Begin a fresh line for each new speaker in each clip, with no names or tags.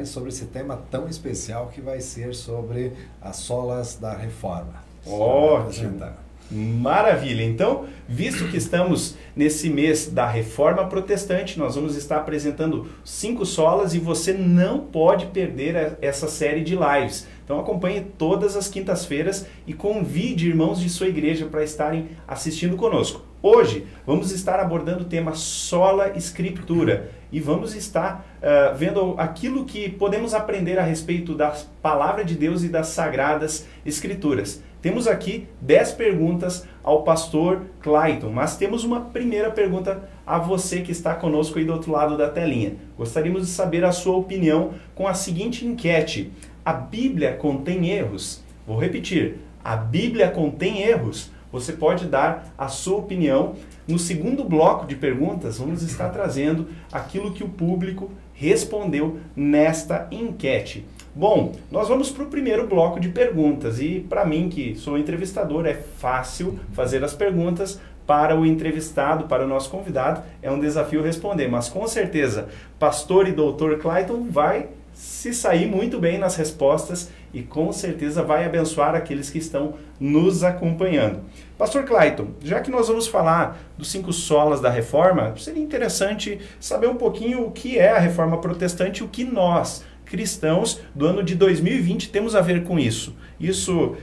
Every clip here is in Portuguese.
sobre esse tema tão especial que vai ser sobre as solas da reforma.
Ótimo! Maravilha! Então, visto que estamos nesse mês da Reforma Protestante, nós vamos estar apresentando 5 solas e você não pode perder essa série de lives. Então acompanhe todas as quintas-feiras e convide irmãos de sua igreja para estarem assistindo conosco. Hoje vamos estar abordando o tema Sola Escritura e vamos estar vendo aquilo que podemos aprender a respeito da Palavra de Deus e das Sagradas Escrituras. Temos aqui 10 perguntas ao pastor Clayton, mas temos uma primeira pergunta a você que está conosco aí do outro lado da telinha. Gostaríamos de saber a sua opinião com a seguinte enquete: a Bíblia contém erros? Vou repetir, a Bíblia contém erros? Você pode dar a sua opinião. No segundo bloco de perguntas, vamos estar trazendo aquilo que o público respondeu nesta enquete. Bom, nós vamos para o primeiro bloco de perguntas e para mim, que sou entrevistador, é fácil fazer as perguntas. Para o entrevistado, para o nosso convidado, é um desafio responder, mas com certeza, pastor e doutor Clayton vai se sair muito bem nas respostas e com certeza vai abençoar aqueles que estão nos acompanhando. Pastor Clayton, já que nós vamos falar dos 5 solas da Reforma, seria interessante saber um pouquinho o que é a Reforma Protestante e o que nós, cristãos do ano de 2020, temos a ver com isso. Isso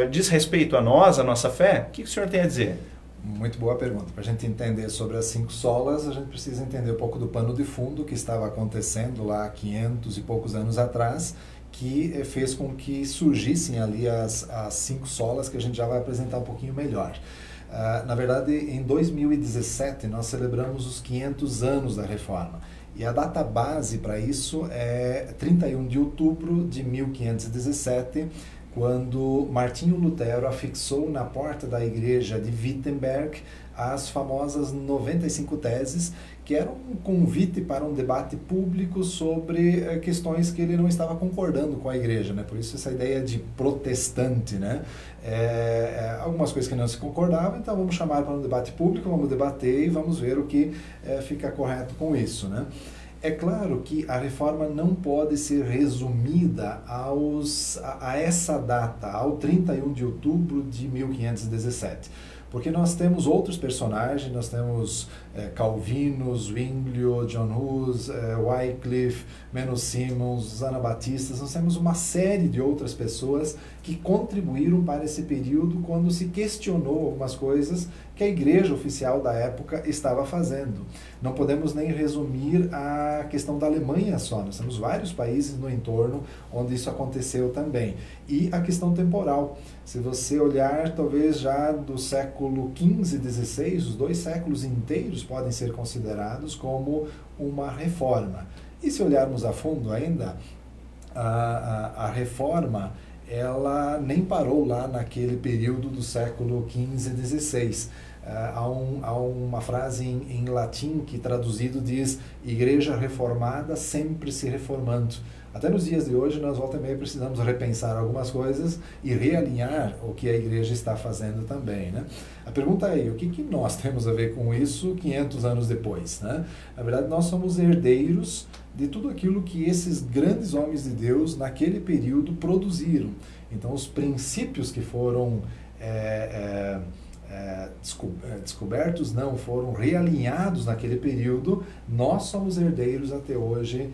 diz respeito a nós, a nossa fé? O que o senhor tem a dizer?
Muito boa pergunta. Para a gente entender sobre as 5 solas, a gente precisa entender um pouco do pano de fundo que estava acontecendo lá há 500 e poucos anos atrás, que fez com que surgissem ali as 5 solas que a gente já vai apresentar um pouquinho melhor. Na verdade, em 2017, nós celebramos os 500 anos da Reforma. E a data base para isso é 31 de outubro de 1517, quando Martinho Lutero afixou na porta da igreja de Wittenberg as famosas 95 teses, que eram um convite para um debate público sobre questões que ele não estava concordando com a igreja, né? Por isso essa ideia de protestante, né? Algumas coisas que não se concordavam, então vamos chamar para um debate público, vamos debater e vamos ver o que fica correto com isso, né? É claro que a reforma não pode ser resumida a essa data, ao 31 de outubro de 1517. Porque nós temos outros personagens, nós temos Calvino, Zwinglio, John Hus, Wycliffe, Menno Simons, Anabatistas, nós temos uma série de outras pessoas que contribuíram para esse período quando se questionou algumas coisas que a igreja oficial da época estava fazendo. Não podemos nem resumir a questão da Alemanha só, nós temos vários países no entorno onde isso aconteceu também. E a questão temporal. Se você olhar, talvez já do século XV e XVI, os 2 séculos inteiros podem ser considerados como uma reforma. E se olharmos a fundo ainda, a reforma, ela nem parou lá naquele período do século XV e XVI. Há uma frase em latim que traduzido diz: igreja reformada sempre se reformando. Até nos dias de hoje, nós volta e meia precisamos repensar algumas coisas e realinhar o que a igreja está fazendo também, né? A pergunta é, o que nós temos a ver com isso 500 anos depois, né? Na verdade, nós somos herdeiros de tudo aquilo que esses grandes homens de Deus, naquele período, produziram. Então, os princípios que foram descobertos, não, foram realinhados naquele período, nós somos herdeiros até hoje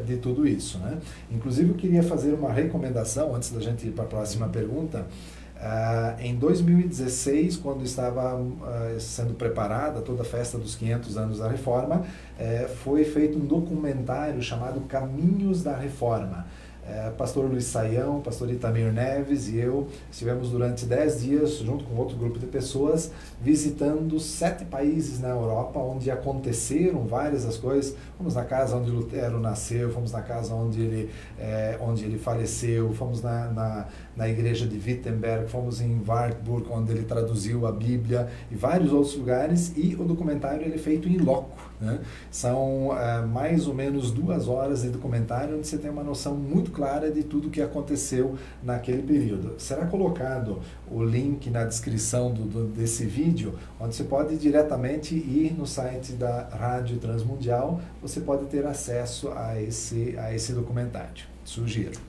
de tudo isso, né? Inclusive, eu queria fazer uma recomendação, antes da gente ir para a próxima pergunta. Em 2016, quando estava sendo preparada toda a festa dos 500 anos da Reforma, foi feito um documentário chamado Caminhos da Reforma. Pastor Luiz Saião, pastor Itamir Neves e eu estivemos durante 10 dias, junto com outro grupo de pessoas, visitando 7 países na Europa, onde aconteceram várias das coisas. Fomos na casa onde Lutero nasceu, fomos na casa onde ele faleceu, fomos na igreja de Wittenberg, fomos em Wartburg, onde ele traduziu a Bíblia, e vários outros lugares, e o documentário ele é feito em loco, né? São mais ou menos 2 horas de documentário, onde você tem uma noção muito clara de tudo que aconteceu naquele período. Será colocado o link na descrição desse vídeo, onde você pode diretamente ir no site da Rádio Transmundial, você pode ter acesso a esse documentário. Sugiro.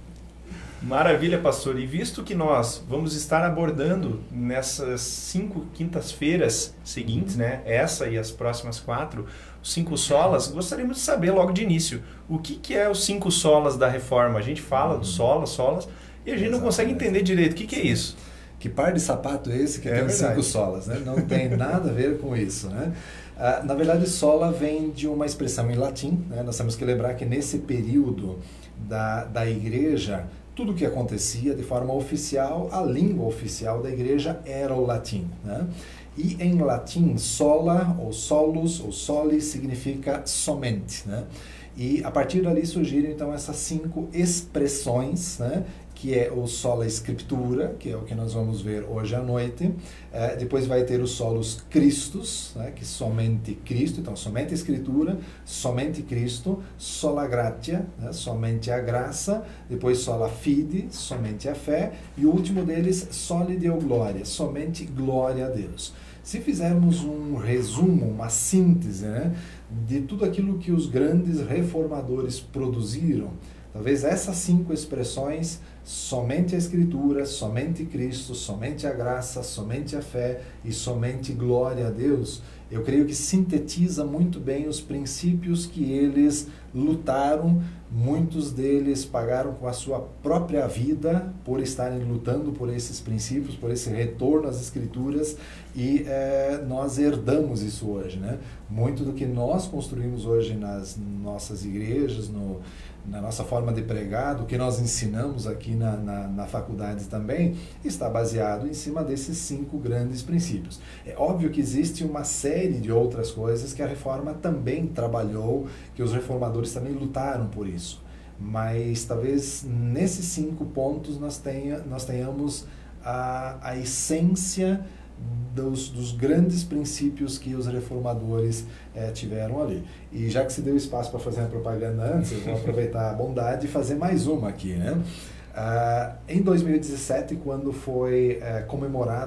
Maravilha, pastor. E visto que nós vamos estar abordando nessas 5 quintas-feiras seguintes, né, essa e as próximas 4, os 5 solas, gostaríamos de saber logo de início, o que é os 5 solas da Reforma? A gente fala dos solas, e a gente não consegue entender direito. O que é isso?
Que par de sapato é esse que tem 5 solas, né? Não tem nada a ver com isso, né? Na verdade, sola vem de uma expressão em latim, né? Nós temos que lembrar que nesse período da igreja, tudo que acontecia de forma oficial, a língua oficial da igreja era o latim, né? E em latim, sola, ou solus, ou soli, significa somente, né? E a partir dali surgiram então essas 5 expressões, né? Que é o sola scriptura, que é o que nós vamos ver hoje à noite. Depois vai ter o solus Christus, né, que somente Cristo, então somente a Escritura, somente Cristo, sola gratia, né, somente a graça, depois sola fide, somente a fé, e o último deles, soli deo gloria, somente glória a Deus. Se fizermos um resumo, uma síntese, né, de tudo aquilo que os grandes reformadores produziram, talvez essas 5 expressões, somente a Escritura, somente Cristo, somente a graça, somente a fé e somente glória a Deus, eu creio que sintetiza muito bem os princípios que eles lutaram. Muitos deles pagaram com a sua própria vida por estarem lutando por esses princípios, por esse retorno às Escrituras, e nós herdamos isso hoje, né? Muito do que nós construímos hoje nas nossas igrejas, na nossa forma de pregar, do que nós ensinamos aqui na faculdade também, está baseado em cima desses 5 grandes princípios. É óbvio que existe uma série de outras coisas que a Reforma também trabalhou, que os reformadores também lutaram por isso. Mas talvez nesses 5 pontos nós tenhamos a essência dos grandes princípios que os reformadores tiveram ali. E já que se deu espaço para fazer a propaganda antes, eu vou aproveitar a bondade e fazer mais uma aqui, né? Em 2017, quando foi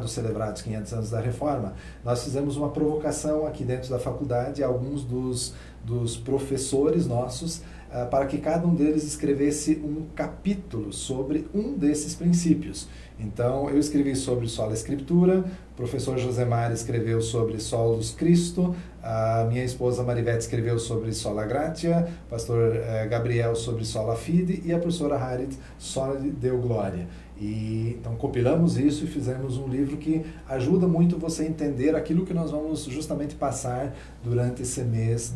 celebrados 500 anos da Reforma, nós fizemos uma provocação aqui dentro da faculdade a alguns dos professores nossos, para que cada um deles escrevesse um capítulo sobre um desses princípios. Então, eu escrevi sobre sola Escritura, o professor Josemar escreveu sobre solus Christo, a minha esposa Marivete escreveu sobre sola gratia, o pastor Gabriel sobre sola fide e a professora Harit soli deo gloria. E então compilamos isso e fizemos um livro que ajuda muito você a entender aquilo que nós vamos justamente passar durante esse mês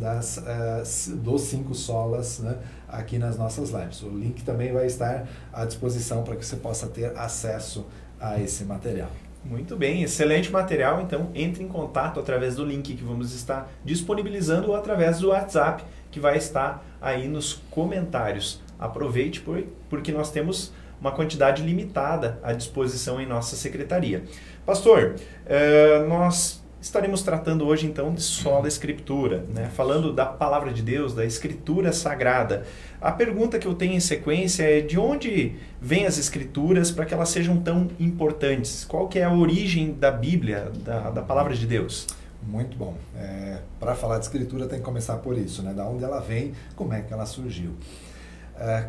dos 5 solas, né, aqui nas nossas lives. O link também vai estar à disposição para que você possa ter acesso a esse material.
Muito bem, excelente material. Então entre em contato através do link que vamos estar disponibilizando ou através do WhatsApp que vai estar aí nos comentários. Aproveite porque nós temos uma quantidade limitada à disposição em nossa secretaria. Pastor, nós estaremos tratando hoje então de sola Escritura, né? Falando da palavra de Deus, da Escritura Sagrada. A pergunta que eu tenho em sequência é: de onde vêm as Escrituras para que elas sejam tão importantes? Qual que é a origem da Bíblia, da palavra de Deus?
Muito bom. Para falar de Escritura tem que começar por isso, né? Da onde ela vem, como é que ela surgiu.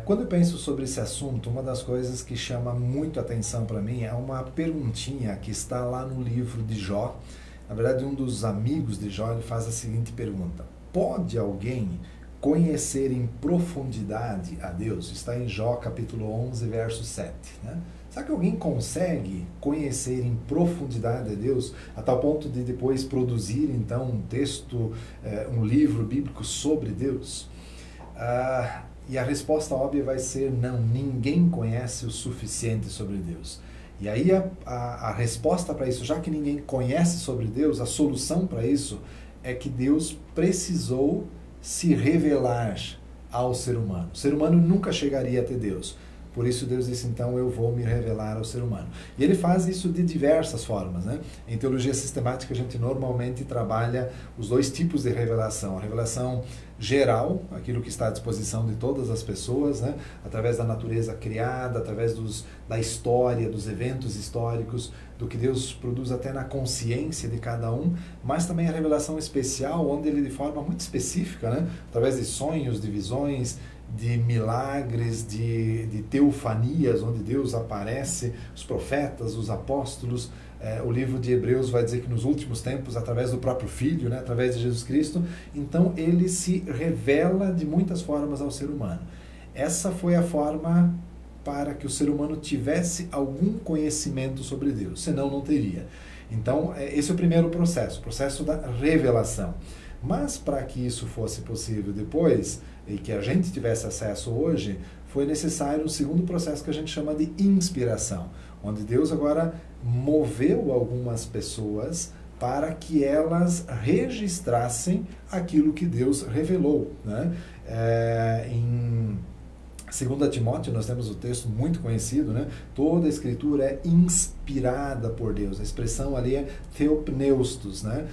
Quando eu penso sobre esse assunto, uma das coisas que chama muito atenção para mim é uma perguntinha que está lá no livro de Jó. Na verdade, um dos amigos de Jó ele faz a seguinte pergunta: pode alguém conhecer em profundidade a Deus? Está em Jó capítulo 11, verso 7. Né? Será que alguém consegue conhecer em profundidade a Deus, a tal ponto de depois produzir então um texto, um livro bíblico sobre Deus? E a resposta óbvia vai ser não, ninguém conhece o suficiente sobre Deus. E aí a resposta para isso, já que ninguém conhece sobre Deus, a solução para isso é que Deus precisou se revelar ao ser humano. O ser humano nunca chegaria até Deus. Por isso Deus disse, então eu vou me revelar ao ser humano. E ele faz isso de diversas formas, né? Em teologia sistemática a gente normalmente trabalha os 2 tipos de revelação. A revelação geral, aquilo que está à disposição de todas as pessoas, né? Através da natureza criada, através da história, dos eventos históricos, do que Deus produz até na consciência de cada um, mas também a revelação especial, onde Ele de forma muito específica, né? Através de sonhos, de visões, de milagres, de teofanias, onde Deus aparece, os profetas, os apóstolos. O livro de Hebreus vai dizer que nos últimos tempos, através do próprio Filho, né, através de Jesus Cristo, então ele se revela de muitas formas ao ser humano. Essa foi a forma para que o ser humano tivesse algum conhecimento sobre Deus, senão não teria. Então, esse é o primeiro processo, o processo da revelação. Mas para que isso fosse possível depois, e que a gente tivesse acesso hoje, foi necessário um segundo processo que a gente chama de inspiração, onde Deus agora moveu algumas pessoas para que elas registrassem aquilo que Deus revelou, né? Em 2 Timóteo, nós temos o texto muito conhecido, né? Toda a Escritura é inspirada por Deus. A expressão ali é theopneustos, né?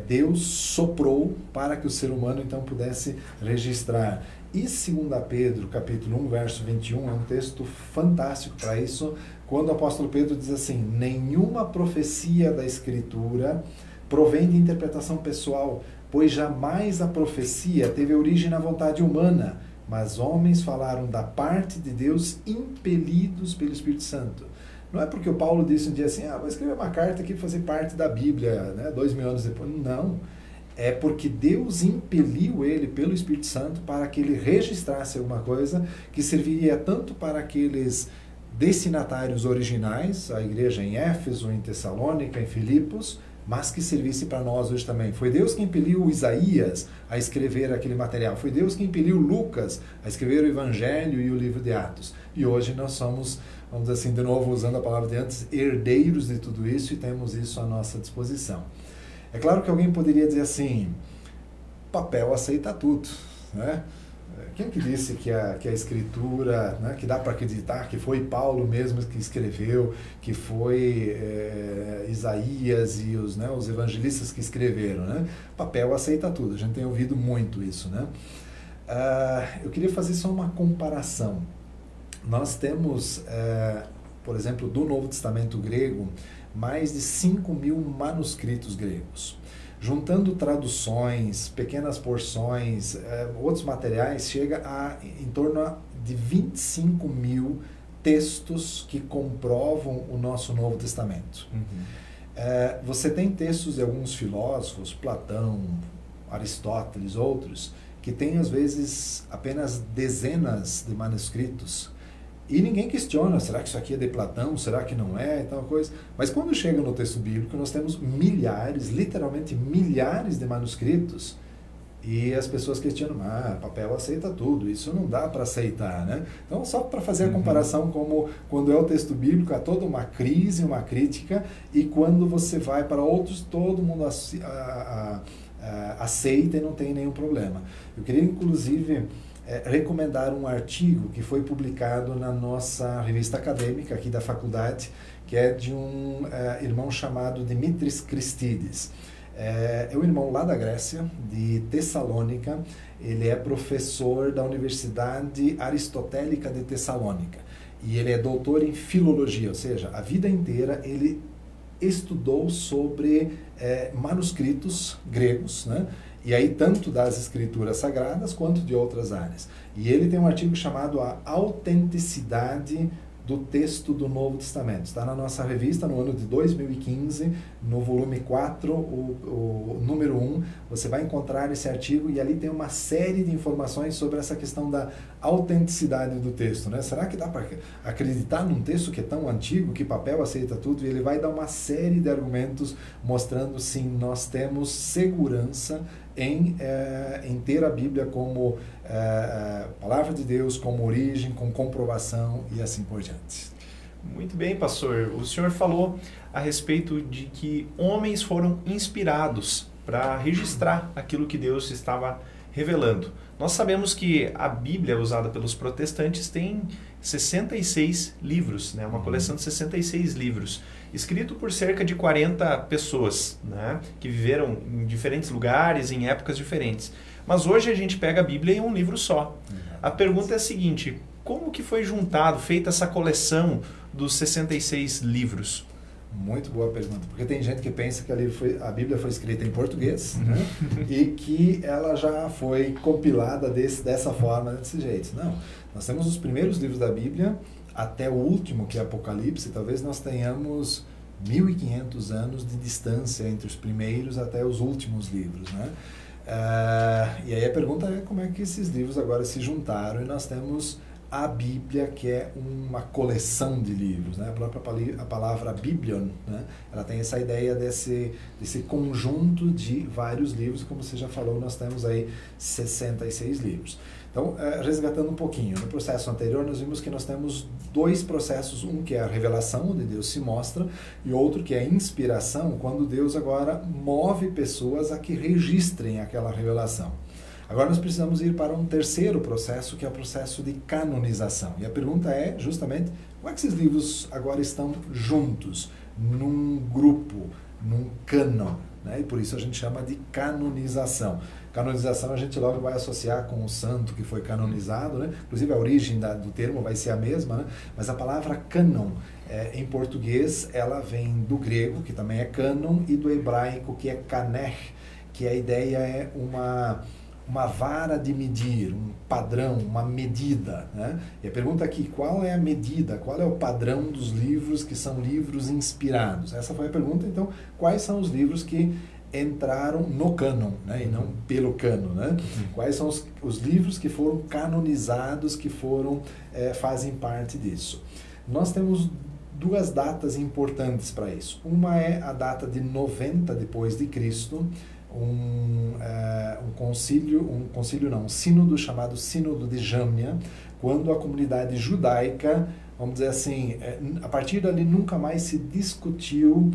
Deus soprou para que o ser humano, então, pudesse registrar. E 2 Pedro, capítulo 1, verso 21, é um texto fantástico para isso, quando o apóstolo Pedro diz assim: nenhuma profecia da Escritura provém de interpretação pessoal, pois jamais a profecia teve origem na vontade humana, mas homens falaram da parte de Deus impelidos pelo Espírito Santo. Não é porque o Paulo disse um dia assim, vou escrever uma carta aqui para fazer parte da Bíblia, né, 2000 anos depois. Não. É porque Deus impeliu ele pelo Espírito Santo para que ele registrasse alguma coisa que serviria tanto para aqueles destinatários originais, a igreja em Éfeso, em Tessalônica, em Filipos, mas que servisse para nós hoje também. Foi Deus que impeliu Isaías a escrever aquele material. Foi Deus que impeliu Lucas a escrever o Evangelho e o livro de Atos. E hoje nós somos, vamos dizer assim, de novo usando a palavra de antes, herdeiros de tudo isso e temos isso à nossa disposição. É claro que alguém poderia dizer assim, papel aceita tudo, né? Quem que disse que a Escritura, né, que dá para acreditar que foi Paulo mesmo que escreveu, que foi Isaías e os evangelistas que escreveram, né? Papel aceita tudo, a gente tem ouvido muito isso, né? Eu queria fazer só uma comparação. Nós temos, por exemplo, do Novo Testamento grego, mais de 5.000 manuscritos gregos. Juntando traduções, pequenas porções, outros materiais, chega a em torno de 25.000 textos que comprovam o nosso Novo Testamento. Uhum. Você tem textos de alguns filósofos, Platão, Aristóteles, outros, que têm às vezes apenas dezenas de manuscritos. E ninguém questiona, será que isso aqui é de Platão, será que não é, e tal coisa. Mas quando chega no texto bíblico, nós temos milhares, literalmente milhares de manuscritos, e as pessoas questionam, papel aceita tudo, isso não dá para aceitar, né? Então, só para fazer a comparação, como quando é o texto bíblico, há toda uma crise, uma crítica, e quando você vai para outros, todo mundo aceita e não tem nenhum problema. Eu queria, inclusive, recomendar um artigo que foi publicado na nossa revista acadêmica aqui da faculdade, que é de um irmão chamado Dimitris Christides. É um irmão lá da Grécia, de Tessalônica. Ele é professor da Universidade Aristotélica de Tessalônica e ele é doutor em filologia, ou seja, a vida inteira ele estudou sobre manuscritos gregos, né? E aí tanto das escrituras sagradas quanto de outras áreas. E ele tem um artigo chamado A Autenticidade do Texto do Novo Testamento. Está na nossa revista no ano de 2015, no volume 4, o número 1. Você vai encontrar esse artigo e ali tem uma série de informações sobre essa questão da autenticidade do texto, né? Será que dá para acreditar num texto que é tão antigo, que papel aceita tudo? E ele vai dar uma série de argumentos mostrando, sim, nós temos segurança em ter a Bíblia como palavra de Deus, como origem, com comprovação e assim por diante.
Muito bem, pastor. O senhor falou a respeito de que homens foram inspirados para registrar aquilo que Deus estava revelando. Nós sabemos que a Bíblia usada pelos protestantes tem 66 livros, né? Uma coleção de 66 livros, escrito por cerca de 40 pessoas, né? Que viveram em diferentes lugares, em épocas diferentes. Mas hoje a gente pega a Bíblia em um livro só. A pergunta é a seguinte, como que foi juntado, feita essa coleção dos 66 livros?
Muito boa pergunta, porque tem gente que pensa que a Bíblia foi escrita em português, né? E que ela já foi compilada dessa forma, desse jeito. Não, nós temos os primeiros livros da Bíblia até o último, que é Apocalipse. Talvez nós tenhamos 1.500 anos de distância entre os primeiros até os últimos livros, né? E aí a pergunta é como é que esses livros agora se juntaram, e nós temos a Bíblia, que é uma coleção de livros, né? A palavra Biblion, né? Ela tem essa ideia desse conjunto de vários livros. Como você já falou, nós temos aí 66 livros. Então, resgatando um pouquinho, no processo anterior nós vimos que nós temos dois processos, um que é a revelação, onde Deus se mostra, e outro que é a inspiração, quando Deus agora move pessoas a que registrem aquela revelação. Agora nós precisamos ir para um terceiro processo, que é o processo de canonização. E a pergunta é justamente, como é que esses livros agora estão juntos, num grupo, num cânon, né? E por isso a gente chama de canonização. Canonização a gente logo vai associar com o santo que foi canonizado, né? Inclusive a origem do termo vai ser a mesma, né? Mas a palavra cânon, em português, ela vem do grego, que também é cânon, e do hebraico, que é kaner, que a ideia é uma vara de medir, um padrão, uma medida, né? E a pergunta aqui, qual é a medida, qual é o padrão dos livros que são livros inspirados? Essa foi a pergunta. Então, quais são os livros que entraram no cânon, né? E não pelo cânon, né? Quais são os livros que foram canonizados, que fazem parte disso? Nós temos duas datas importantes para isso. Uma é a data de 90 depois de Cristo, um sínodo chamado Sínodo de Jâmnia, quando a comunidade judaica, vamos dizer assim, a partir dali nunca mais se discutiu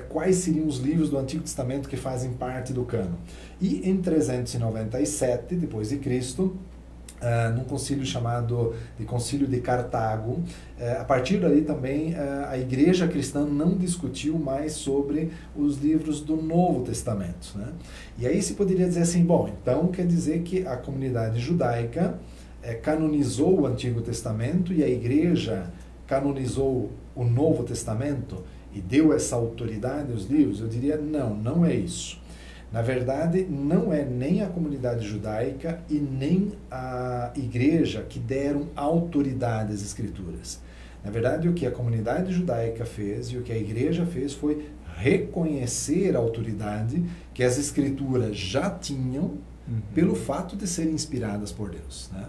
quais seriam os livros do Antigo Testamento que fazem parte do cânon. E em 397 depois de Cristo, num concílio chamado de Concílio de Cartago, a partir dali também a igreja cristã não discutiu mais sobre os livros do Novo Testamento, né? E aí se poderia dizer assim, bom, então quer dizer que a comunidade judaica canonizou o Antigo Testamento e a igreja canonizou o Novo Testamento e deu essa autoridade aos livros? Eu diria, não é isso. Na verdade, não é nem a comunidade judaica e nem a igreja que deram autoridade às Escrituras. Na verdade, o que a comunidade judaica fez e o que a igreja fez foi reconhecer a autoridade que as Escrituras já tinham pelo fato de serem inspiradas por Deus, né?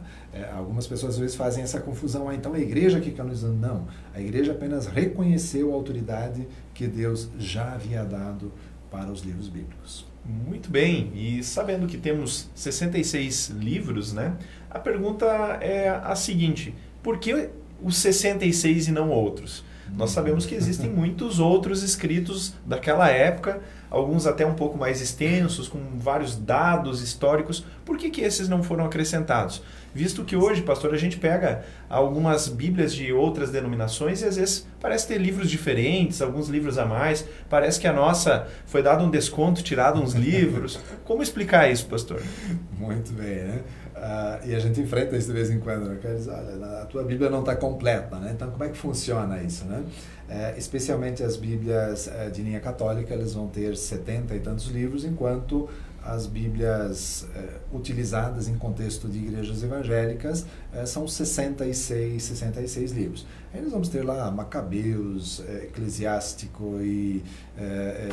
Algumas pessoas às vezes fazem essa confusão, então a igreja que canonizou. Não, a igreja apenas reconheceu a autoridade que Deus já havia dado para os livros bíblicos.
Muito bem, e sabendo que temos 66 livros, né? A pergunta é a seguinte, por que os 66 e não outros? Nós sabemos que existem muitos outros escritos daquela época, alguns até um pouco mais extensos, com vários dados históricos. Por que esses não foram acrescentados? Visto que hoje, pastor, a gente pega algumas bíblias de outras denominações e às vezes parece ter livros diferentes, alguns livros a mais. Parece que a nossa foi dado um desconto, tirado uns livros. Como explicar isso, pastor?
Muito bem, né? E a gente enfrenta isso de vez em quando, né? Diz, olha, a tua Bíblia não está completa, né? Então como é que funciona isso, né? Especialmente as Bíblias de linha católica, eles vão ter 70 e tantos livros, enquanto as Bíblias utilizadas em contexto de igrejas evangélicas são 66 livros. Aí nós vamos ter lá Macabeus, Eclesiástico e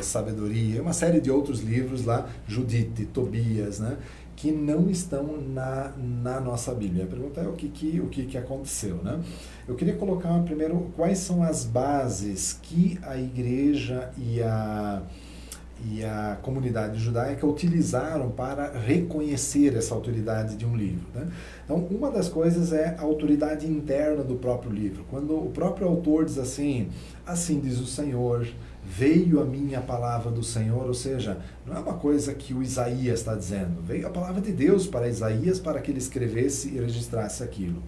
Sabedoria, uma série de outros livros lá, Judite, Tobias, né? Que não estão na nossa Bíblia. A pergunta é o que aconteceu, né? Eu queria colocar primeiro quais são as bases que a igreja e a comunidade judaica utilizaram para reconhecer essa autoridade de um livro, né? Então, uma das coisas é a autoridade interna do próprio livro. Quando o próprio autor diz assim diz o Senhor, veio a minha palavra do Senhor, ou seja, não é uma coisa que o Isaías está dizendo, veio a palavra de Deus para Isaías para que ele escrevesse e registrasse aquilo.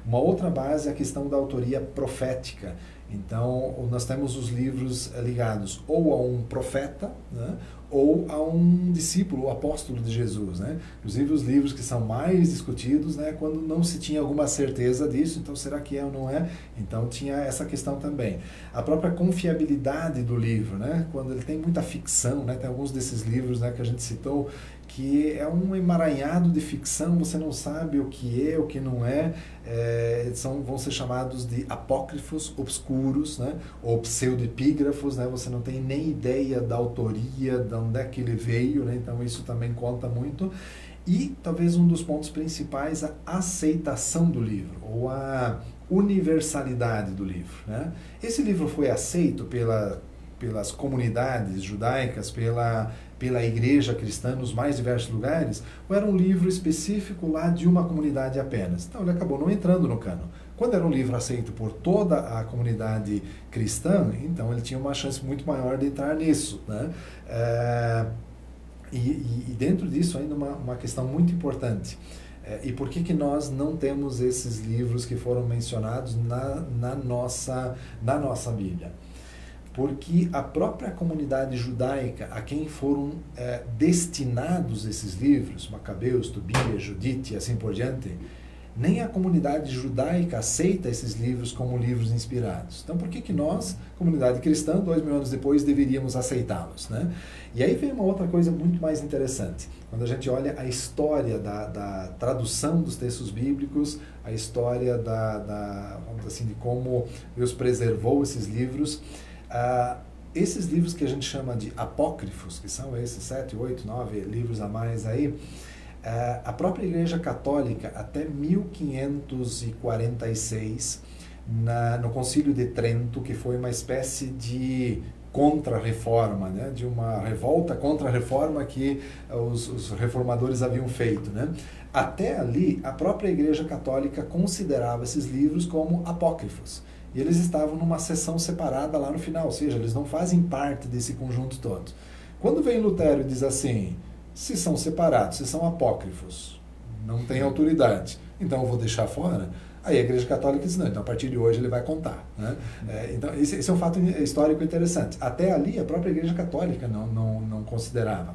Uma outra base é a questão da autoria profética. Então, nós temos os livros ligados ou a um profeta, né, ou a um discípulo, o apóstolo de Jesus, né? Inclusive os livros que são mais discutidos, né, quando não se tinha alguma certeza disso, então será que é ou não é? Então tinha essa questão também. A própria confiabilidade do livro, né, quando ele tem muita ficção, né, tem alguns desses livros, né, que a gente citou, que é um emaranhado de ficção, você não sabe o que é, o que não é, vão ser chamados de apócrifos obscuros, né, ou pseudepígrafos, né, você não tem nem ideia da autoria, de onde é que ele veio, né, então isso também conta muito. E talvez um dos pontos principais, a aceitação do livro, ou a universalidade do livro, né? Esse livro foi aceito pelas comunidades judaicas, pela igreja cristã nos mais diversos lugares, ou era um livro específico lá de uma comunidade apenas? Então ele acabou não entrando no cânon. Quando era um livro aceito por toda a comunidade cristã, então ele tinha uma chance muito maior de entrar nisso, né? E dentro disso ainda uma questão muito importante. E por que nós não temos esses livros que foram mencionados na nossa Bíblia? Porque a própria comunidade judaica, a quem foram destinados esses livros, Macabeus, Tobias, Judite e assim por diante, nem a comunidade judaica aceita esses livros como livros inspirados. Então, por que nós, comunidade cristã, 2000 anos depois, deveríamos aceitá-los, né? E aí vem uma outra coisa muito mais interessante. Quando a gente olha a história da tradução dos textos bíblicos, a história vamos dizer assim, de como Deus preservou esses livros, esses livros que a gente chama de apócrifos, que são esses 7, 8, 9 livros a mais aí, a própria Igreja Católica, até 1546, no Concílio de Trento, que foi uma espécie de contra-reforma, né, de uma revolta contra a reforma que os reformadores haviam feito, né? Até ali, a própria Igreja Católica considerava esses livros como apócrifos. E eles estavam numa seção separada lá no final, ou seja, eles não fazem parte desse conjunto todo. Quando vem Lutero e diz assim, se são separados, se são apócrifos, não tem autoridade, então eu vou deixar fora, aí a Igreja Católica diz, não, então a partir de hoje ele vai contar, né? Então esse é um fato histórico interessante. Até ali a própria Igreja Católica não considerava.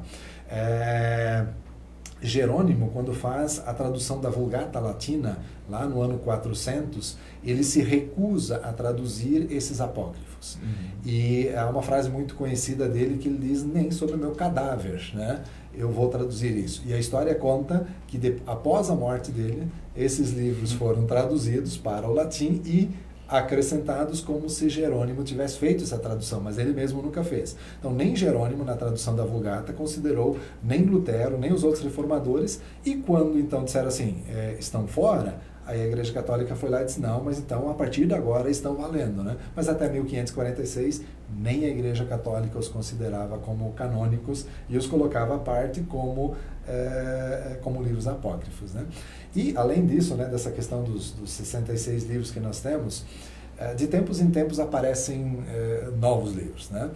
Jerônimo, quando faz a tradução da Vulgata Latina, lá no ano 400, ele se recusa a traduzir esses apócrifos. E há uma frase muito conhecida dele que ele diz, nem sobre o meu cadáver, né, eu vou traduzir isso. E a história conta que após a morte dele, esses livros foram traduzidos para o latim e acrescentados como se Jerônimo tivesse feito essa tradução, mas ele mesmo nunca fez. Então, nem Jerônimo, na tradução da Vulgata, considerou nem Lutero, nem os outros reformadores, e quando então disseram assim, estão fora, aí a Igreja Católica foi lá e disse, não, mas então a partir de agora estão valendo, né? Mas até 1546, nem a Igreja Católica os considerava como canônicos e os colocava à parte como livros apócrifos, né? E, além disso, né, dessa questão dos 66 livros que nós temos, de tempos em tempos aparecem novos livros, né?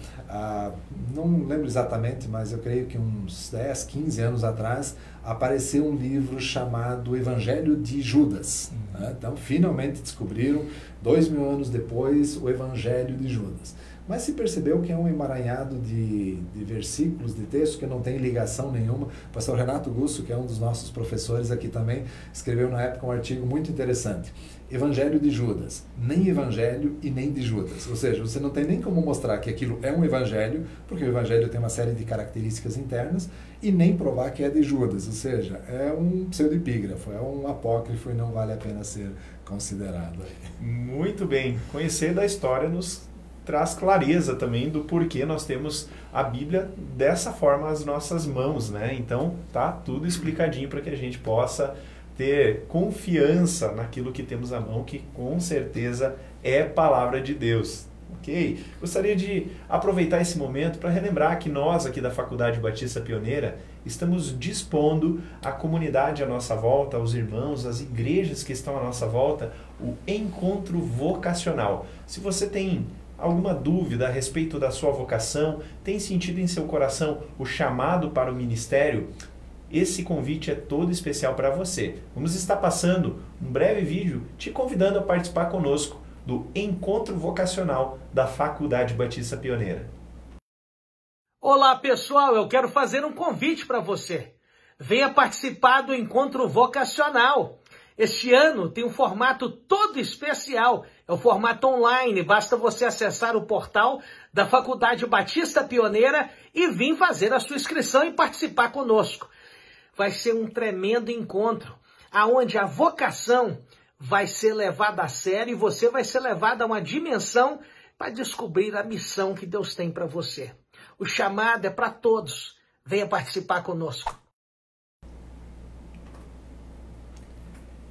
Não lembro exatamente, mas eu creio que uns 10, 15 anos atrás apareceu um livro chamado Evangelho de Judas, né? Então, finalmente descobriram, 2000 anos depois, o Evangelho de Judas. Mas se percebeu que é um emaranhado de versículos, de textos que não tem ligação nenhuma. O pastor Renato Gusso, que é um dos nossos professores aqui também, escreveu na época um artigo muito interessante. Evangelho de Judas, nem Evangelho e nem de Judas. Ou seja, você não tem nem como mostrar que aquilo é um Evangelho, porque o Evangelho tem uma série de características internas, e nem provar que é de Judas. Ou seja, é um pseudepígrafo, é um apócrifo e não vale a pena ser considerado.
Muito bem. Conhecer da história nos traz clareza também do porquê nós temos a Bíblia dessa forma às nossas mãos, né? Então, tá tudo explicadinho para que a gente possa ter confiança naquilo que temos à mão, que com certeza é palavra de Deus. Ok? Gostaria de aproveitar esse momento para relembrar que nós aqui da Faculdade Batista Pioneira estamos dispondo à comunidade à nossa volta, aos irmãos, às igrejas que estão à nossa volta, o encontro vocacional. Se você tem alguma dúvida a respeito da sua vocação, tem sentido em seu coração o chamado para o ministério, esse convite é todo especial para você. Vamos estar passando um breve vídeo te convidando a participar conosco do Encontro Vocacional da Faculdade Batista Pioneira.
Olá pessoal, eu quero fazer um convite para você. Venha participar do Encontro Vocacional. Este ano tem um formato todo especial, é o formato online, basta você acessar o portal da Faculdade Batista Pioneira e vir fazer a sua inscrição e participar conosco. Vai ser um tremendo encontro, onde a vocação vai ser levada a sério e você vai ser levado a uma dimensão para descobrir a missão que Deus tem para você. O chamado é para todos. Venha participar conosco.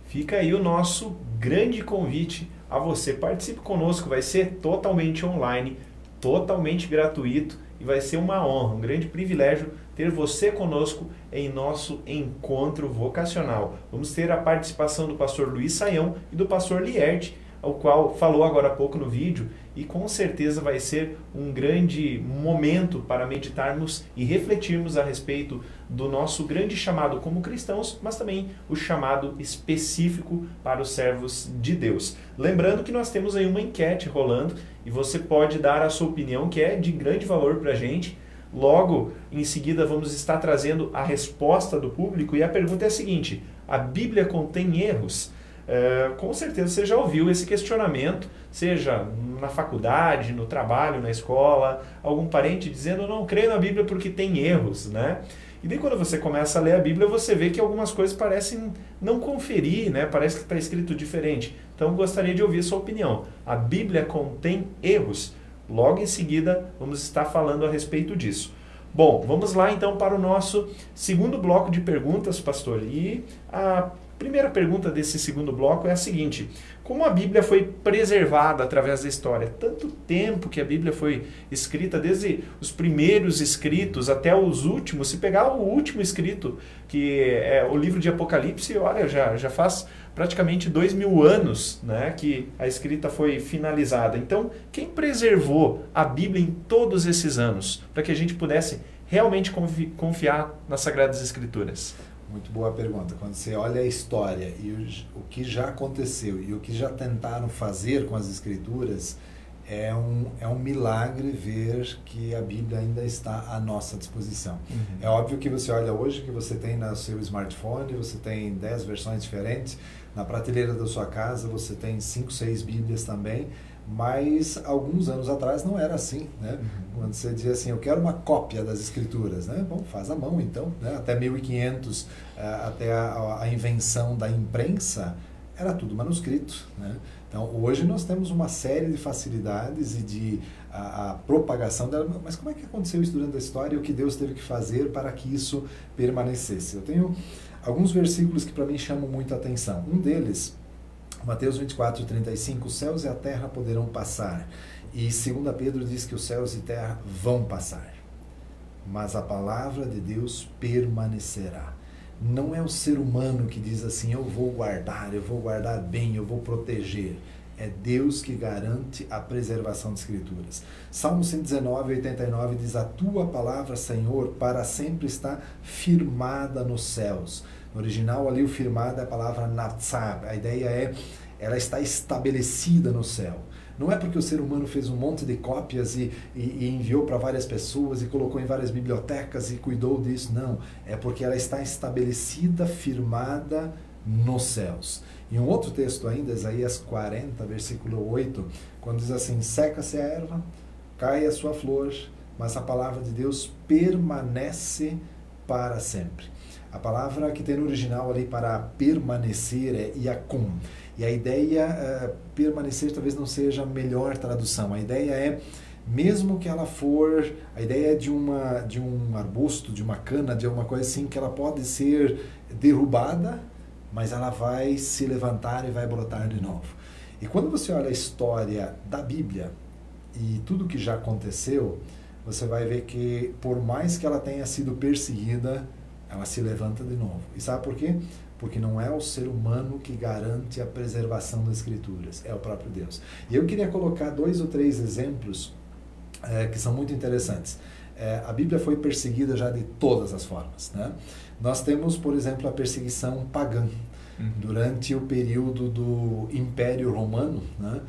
Fica aí o nosso grande convite a você. Participe conosco, vai ser totalmente online, totalmente gratuito e vai ser uma honra, um grande privilégio ter você conosco em nosso encontro vocacional. Vamos ter a participação do pastor Luiz Saião e do pastor Lierte, o qual falou agora há pouco no vídeo, e com certeza vai ser um grande momento para meditarmos e refletirmos a respeito do nosso grande chamado como cristãos, mas também o chamado específico para os servos de Deus. Lembrando que nós temos aí uma enquete rolando e você pode dar a sua opinião, que é de grande valor para a gente. Logo em seguida vamos estar trazendo a resposta do público e a pergunta é a seguinte: a Bíblia contém erros? Com certeza você já ouviu esse questionamento, seja na faculdade, no trabalho, na escola, algum parente dizendo: não creio na Bíblia porque tem erros, né? E daí quando você começa a ler a Bíblia, você vê que algumas coisas parecem não conferir, né? Parece que está escrito diferente. Então gostaria de ouvir a sua opinião. A Bíblia contém erros? Logo em seguida vamos estar falando a respeito disso. Bom, vamos lá então para o nosso segundo bloco de perguntas, pastor. E a primeira pergunta desse segundo bloco é a seguinte: como a Bíblia foi preservada através da história? Tanto tempo que a Bíblia foi escrita, desde os primeiros escritos até os últimos. Se pegar o último escrito, que é o livro de Apocalipse, olha, já faz praticamente 2000 anos, né, que a escrita foi finalizada. Então, quem preservou a Bíblia em todos esses anos, para que a gente pudesse realmente confiar nas Sagradas Escrituras?
Muito boa pergunta. Quando você olha a história e o que já aconteceu e o que já tentaram fazer com as Escrituras, é um milagre ver que a Bíblia ainda está à nossa disposição. É óbvio que você olha hoje, que você tem no seu smartphone, você tem 10 versões diferentes, na prateleira da sua casa você tem 5, 6 Bíblias também, mas alguns anos atrás não era assim, né? Quando você dizia assim: eu quero uma cópia das Escrituras, né? Bom, faz à mão então, né? Até 1500, até a invenção da imprensa, era tudo manuscrito, né? Então, hoje nós temos uma série de facilidades e de a propagação dela. Mas como é que aconteceu isso durante a história e o que Deus teve que fazer para que isso permanecesse? Eu tenho alguns versículos que para mim chamam muito a atenção. Um deles, Mateus 24:35, os céus e a terra poderão passar. E 2 Pedro diz que os céus e a terra vão passar, mas a palavra de Deus permanecerá. Não é o ser humano que diz assim: eu vou guardar bem, eu vou proteger. É Deus que garante a preservação das Escrituras. Salmo 119:89 diz: a tua palavra, Senhor, para sempre está firmada nos céus. No original ali o firmado é a palavra natsab. A ideia é, ela está estabelecida no céu. Não é porque o ser humano fez um monte de cópias e enviou para várias pessoas e colocou em várias bibliotecas e cuidou disso. Não, é porque ela está estabelecida, firmada nos céus. E um outro texto ainda, Isaías 40, versículo 8, quando diz assim: seca-se a erva, cai a sua flor, mas a palavra de Deus permanece para sempre. A palavra que tem no original ali para permanecer é iakum. E a ideia, permanecer talvez não seja a melhor tradução. A ideia é, mesmo que ela for, a ideia é de um arbusto, de uma cana, de alguma coisa assim, que ela pode ser derrubada, mas ela vai se levantar e vai brotar de novo. E quando você olha a história da Bíblia e tudo que já aconteceu, você vai ver que, por mais que ela tenha sido perseguida, ela se levanta de novo. E sabe por quê? Porque não é o ser humano que garante a preservação das Escrituras, é o próprio Deus. E eu queria colocar 2 ou 3 exemplos que são muito interessantes. A Bíblia foi perseguida já de todas as formas, né? Nós temos, por exemplo, a perseguição pagã. Durante o período do Império Romano, né?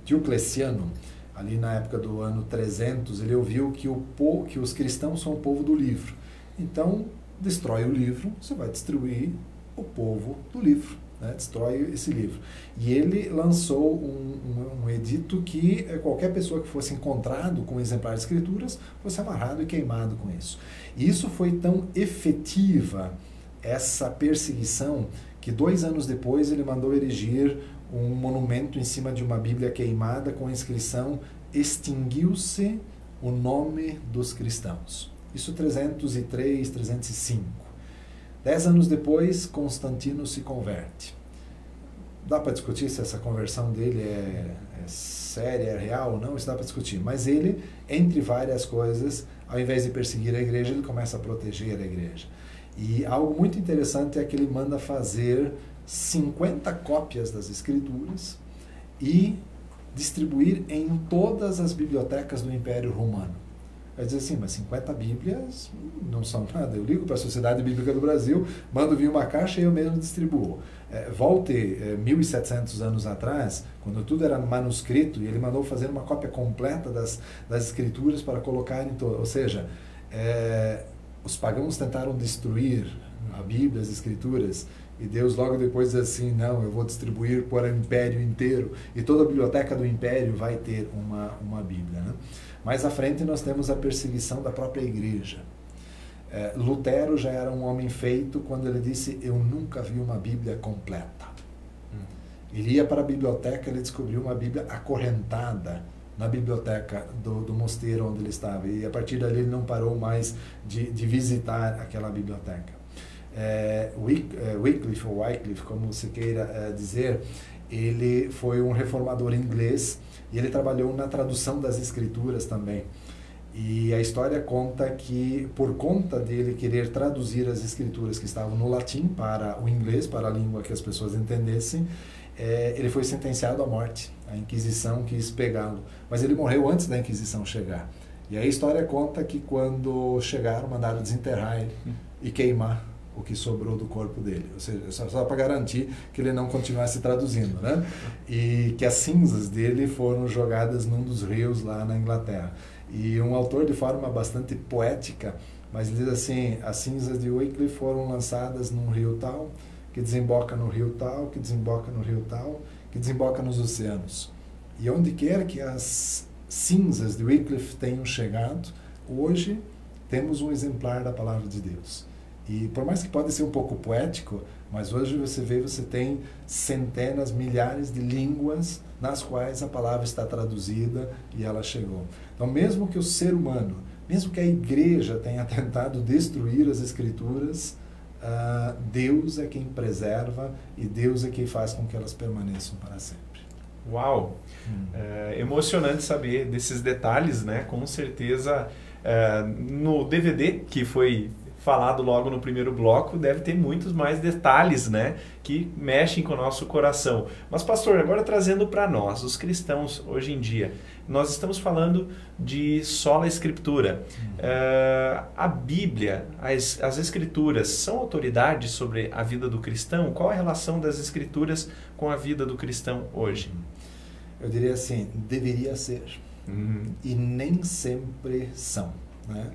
Diocleciano, ali na época do ano 300, ele ouviu que os cristãos são o povo do livro. Então, destrói o livro, você vai destruir o povo do livro, né? Destrói esse livro. E ele lançou um edito que qualquer pessoa que fosse encontrado com um exemplar de escrituras fosse amarrado e queimado com isso. E isso foi tão efetiva, essa perseguição, que 2 anos depois ele mandou erigir um monumento em cima de uma Bíblia queimada com a inscrição "Extinguiu-se o nome dos cristãos". Isso 303, 305. 10 anos depois, Constantino se converte. Dá para discutir se essa conversão dele é séria, é real ou não, isso dá para discutir. Mas ele, entre várias coisas, ao invés de perseguir a igreja, ele começa a proteger a igreja. E algo muito interessante é que ele manda fazer 50 cópias das escrituras e distribuir em todas as bibliotecas do Império Romano. Vai dizer assim, mas 50 Bíblias não são nada. Eu ligo para a Sociedade Bíblica do Brasil, mando vir uma caixa e eu mesmo distribuo. Volte 1.700 anos atrás, quando tudo era manuscrito, e ele mandou fazer uma cópia completa das escrituras para colocar em todo. Ou seja, os pagãos tentaram destruir a Bíblia, as escrituras, e Deus logo depois diz assim, não, eu vou distribuir para o império inteiro, e toda a biblioteca do império vai ter uma Bíblia, né? Mais à frente nós temos a perseguição da própria igreja. Lutero já era um homem feito quando ele disse, eu nunca vi uma Bíblia completa. Ele ia para a biblioteca, ele descobriu uma Bíblia acorrentada na biblioteca do mosteiro onde ele estava, e a partir dali ele não parou mais de visitar aquela biblioteca. Wycliffe, ou Wycliffe, como se queira dizer, ele foi um reformador inglês e ele trabalhou na tradução das escrituras também. E a história conta que, por conta dele querer traduzir as escrituras que estavam no latim para o inglês, para a língua que as pessoas entendessem, ele foi sentenciado à morte. A Inquisição quis pegá-lo, mas ele morreu antes da Inquisição chegar. E aí a história conta que quando chegaram, mandaram desenterrar ele e queimar o que sobrou do corpo dele, ou seja, só para garantir que ele não continuasse traduzindo, né? E que as cinzas dele foram jogadas num dos rios lá na Inglaterra. E um autor, de forma bastante poética, mas ele diz assim, as cinzas de Wycliffe foram lançadas num rio tal, que desemboca no rio tal, que desemboca no rio tal, que desemboca nos oceanos. E onde quer que as cinzas de Wycliffe tenham chegado, hoje temos um exemplar da Palavra de Deus. E por mais que pode ser um pouco poético, mas hoje você tem centenas, milhares de línguas nas quais a palavra está traduzida e ela chegou. Então, mesmo que o ser humano, mesmo que a igreja tenha tentado destruir as escrituras, Deus é quem preserva e Deus é quem faz com que elas permaneçam para sempre.
Uau! Emocionante saber desses detalhes, né? Com certeza, no DVD que foi falado logo no primeiro bloco, deve ter muitos mais detalhes, né, que mexem com o nosso coração. Mas, pastor, agora trazendo para nós, os cristãos, hoje em dia, nós estamos falando de sola escritura. A Bíblia, as escrituras, são autoridade sobre a vida do cristão? Qual a relação das escrituras com a vida do cristão hoje?
Eu diria assim, deveria ser. E nem sempre são, né?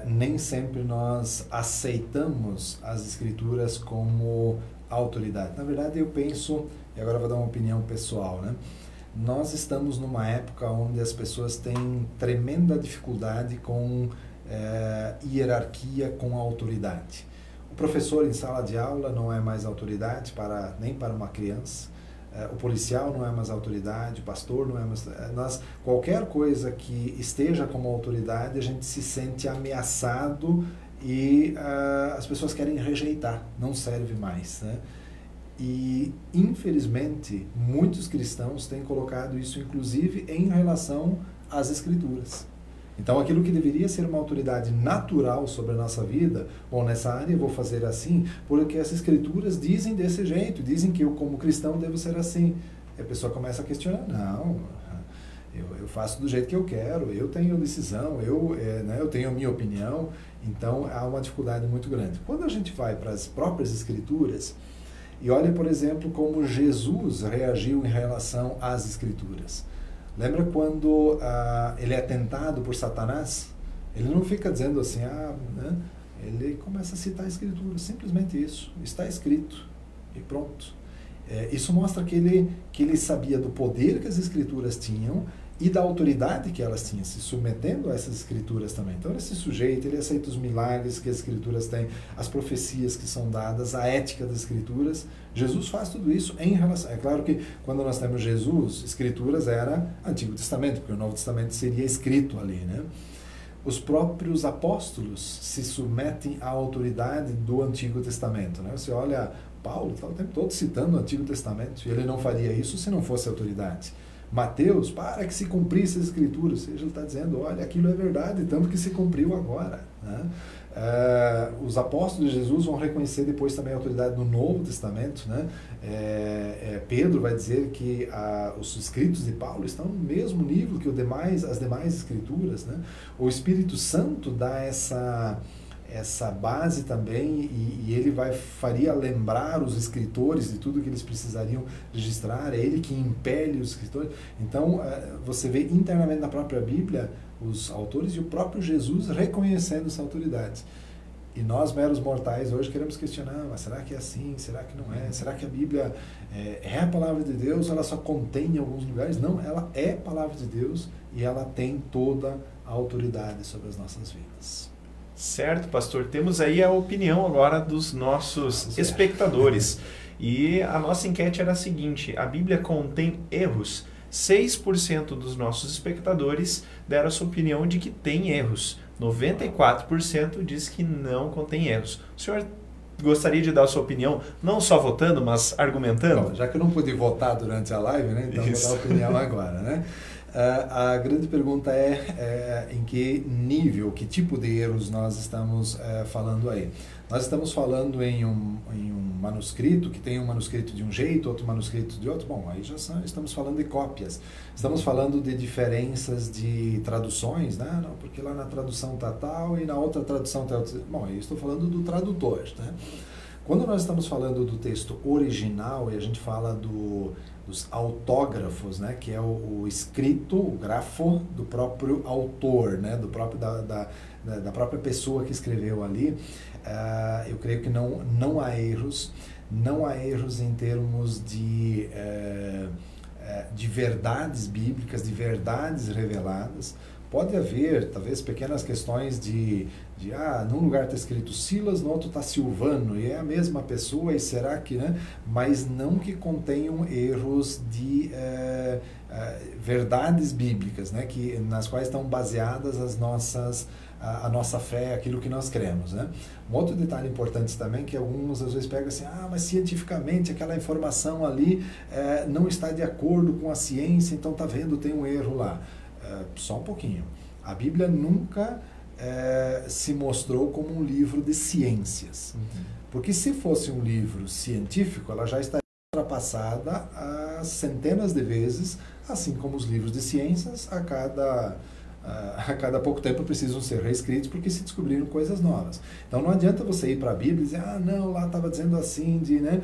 Nem sempre nós aceitamos as escrituras como autoridade. Na verdade, eu penso, e agora vou dar uma opinião pessoal, né? Nós estamos numa época onde as pessoas têm tremenda dificuldade com hierarquia, com autoridade. O professor em sala de aula não é mais autoridade nem para uma criança. O policial não é mais autoridade, o pastor não é mais... qualquer coisa que esteja como autoridade, a gente se sente ameaçado e as pessoas querem rejeitar, não serve mais, né? E, infelizmente, muitos cristãos têm colocado isso, inclusive, em relação às Escrituras. Então, aquilo que deveria ser uma autoridade natural sobre a nossa vida, bom, nessa área eu vou fazer assim, porque as Escrituras dizem desse jeito, dizem que eu, como cristão, devo ser assim. E a pessoa começa a questionar, não, eu faço do jeito que eu quero, eu tenho decisão, eu tenho a minha opinião, então há uma dificuldade muito grande. Quando a gente vai para as próprias Escrituras, e olha, por exemplo, como Jesus reagiu em relação às Escrituras. Lembra quando ele é tentado por Satanás? Ele não fica dizendo assim, né? Ele começa a citar a Escritura, simplesmente isso, está escrito e pronto. Isso mostra que ele sabia do poder que as Escrituras tinham e da autoridade que elas tinham, se submetendo a essas Escrituras também. Então ele se sujeita, ele aceita os milagres que as Escrituras têm, as profecias que são dadas, a ética das Escrituras. Jesus faz tudo isso em relação... É claro que quando nós temos Jesus, Escrituras era Antigo Testamento, porque o Novo Testamento seria escrito ali, né? Os próprios apóstolos se submetem à autoridade do Antigo Testamento, né? Você olha, Paulo está o tempo todo citando o Antigo Testamento, e ele não faria isso se não fosse autoridade. Mateus, para que se cumprisse as Escrituras, ou seja, ele está dizendo, olha, aquilo é verdade, tanto que se cumpriu agora, né? Os apóstolos de Jesus vão reconhecer depois também a autoridade do Novo Testamento, né? Pedro vai dizer que os escritos de Paulo estão no mesmo nível que as demais Escrituras, né? O Espírito Santo dá essa base também, e ele faria lembrar os escritores de tudo que eles precisariam registrar, é ele que impele os escritores. Então, você vê internamente na própria Bíblia os autores e o próprio Jesus reconhecendo essa autoridade. E nós, meros mortais, hoje queremos questionar, mas será que é assim? Será que não é? Será que a Bíblia é a palavra de Deus? Ela só contém em alguns lugares? Não, ela é a palavra de Deus e ela tem toda a autoridade sobre as nossas vidas.
Certo, pastor. Temos aí a opinião agora dos nossos espectadores. E a nossa enquete era a seguinte: a Bíblia contém erros? 6% dos nossos espectadores deram a sua opinião de que tem erros. 94% diz que não contém erros. O senhor gostaria de dar a sua opinião, não só votando, mas argumentando?
Bom, já que eu não pude votar durante a live, né, então vou dar a opinião agora, né? A grande pergunta é em que nível, que tipo de erros nós estamos falando aí. Nós estamos falando em um manuscrito, que tem um manuscrito de um jeito, outro manuscrito de outro. Bom, aí estamos falando de cópias. Estamos falando de diferenças de traduções, né? Não, porque lá na tradução está tal e na outra tradução está outra. Bom, aí estou falando do tradutor, né? Quando nós estamos falando do texto original e a gente fala dos autógrafos, né, que é o escrito, o grafo do próprio autor, né, do próprio da própria pessoa que escreveu ali, eu creio que não há erros, em termos de verdades bíblicas, de verdades reveladas. Pode haver, talvez, pequenas questões num lugar está escrito Silas, no outro está Silvano, e é a mesma pessoa, e será que, né? Mas não que contenham erros de verdades bíblicas, né? Nas quais estão baseadas a nossa fé, aquilo que nós cremos, né? Um outro detalhe importante também, que alguns às vezes pegam assim, mas cientificamente aquela informação ali não está de acordo com a ciência, então está vendo, tem um erro lá. Só um pouquinho. A Bíblia nunca se mostrou como um livro de ciências. Uhum. Porque se fosse um livro científico, ela já estaria ultrapassada centenas de vezes, assim como os livros de ciências, a cada pouco tempo precisam ser reescritos porque se descobriram coisas novas. Então não adianta você ir para a Bíblia e dizer, não, lá estava dizendo assim, né?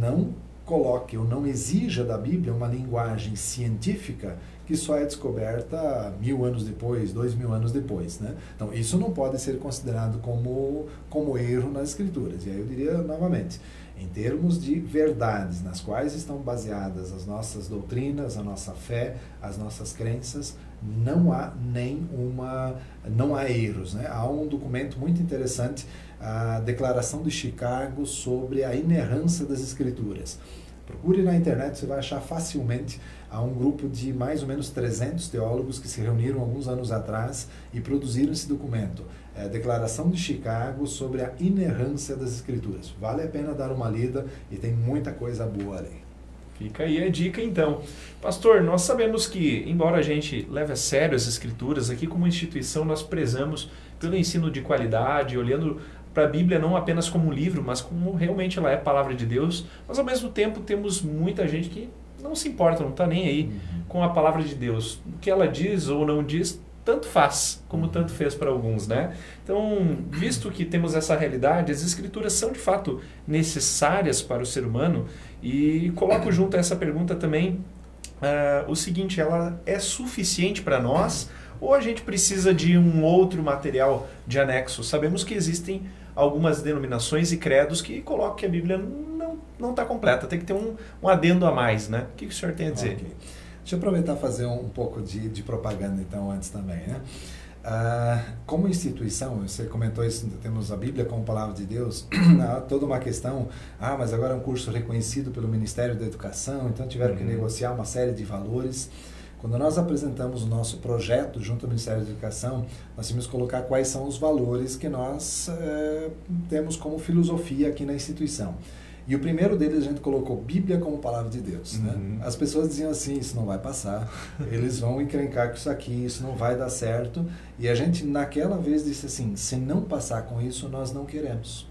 Não coloque ou não exija da Bíblia uma linguagem científica que só é descoberta 1000 anos depois, 2000 anos depois, né? Então, isso não pode ser considerado como erro nas Escrituras. E aí eu diria novamente, em termos de verdades nas quais estão baseadas as nossas doutrinas, a nossa fé, as nossas crenças, não há erros, né? Há um documento muito interessante, a Declaração de Chicago sobre a inerrância das Escrituras. Procure na internet, você vai achar facilmente. Há um grupo de mais ou menos 300 teólogos que se reuniram alguns anos atrás e produziram esse documento, Declaração de Chicago sobre a inerrância das Escrituras. Vale a pena dar uma lida e tem muita coisa boa ali.
Fica aí a dica então. Pastor, nós sabemos que, embora a gente leve a sério as Escrituras, aqui como instituição nós prezamos pelo ensino de qualidade, olhando para a Bíblia não apenas como um livro, mas como realmente ela é a palavra de Deus, mas ao mesmo tempo temos muita gente que não se importa, não está nem aí com a palavra de Deus. O que ela diz ou não diz, tanto faz, como tanto fez para alguns, né? Então, visto que temos essa realidade, as Escrituras são de fato necessárias para o ser humano, e coloco junto a essa pergunta também o seguinte, ela é suficiente para nós ou a gente precisa de um outro material de anexo? Sabemos que existem algumas denominações e credos que colocam que a Bíblia não está completa, tem que ter um adendo a mais, né? O que o senhor tem a dizer?
Okay. Deixa eu aproveitar e fazer um pouco de propaganda então antes também, né? Como instituição, você comentou isso, temos a Bíblia como palavra de Deus, há toda uma questão, mas agora é um curso reconhecido pelo Ministério da Educação, então tiveram que negociar uma série de valores. Quando nós apresentamos o nosso projeto junto ao Ministério da Educação, nós temos que colocar quais são os valores que nós temos como filosofia aqui na instituição. E o primeiro deles a gente colocou Bíblia como palavra de Deus. Né? As pessoas diziam assim, isso não vai passar, eles vão encrencar com isso aqui, isso não vai dar certo. E a gente naquela vez disse assim, se não passar com isso, nós não queremos.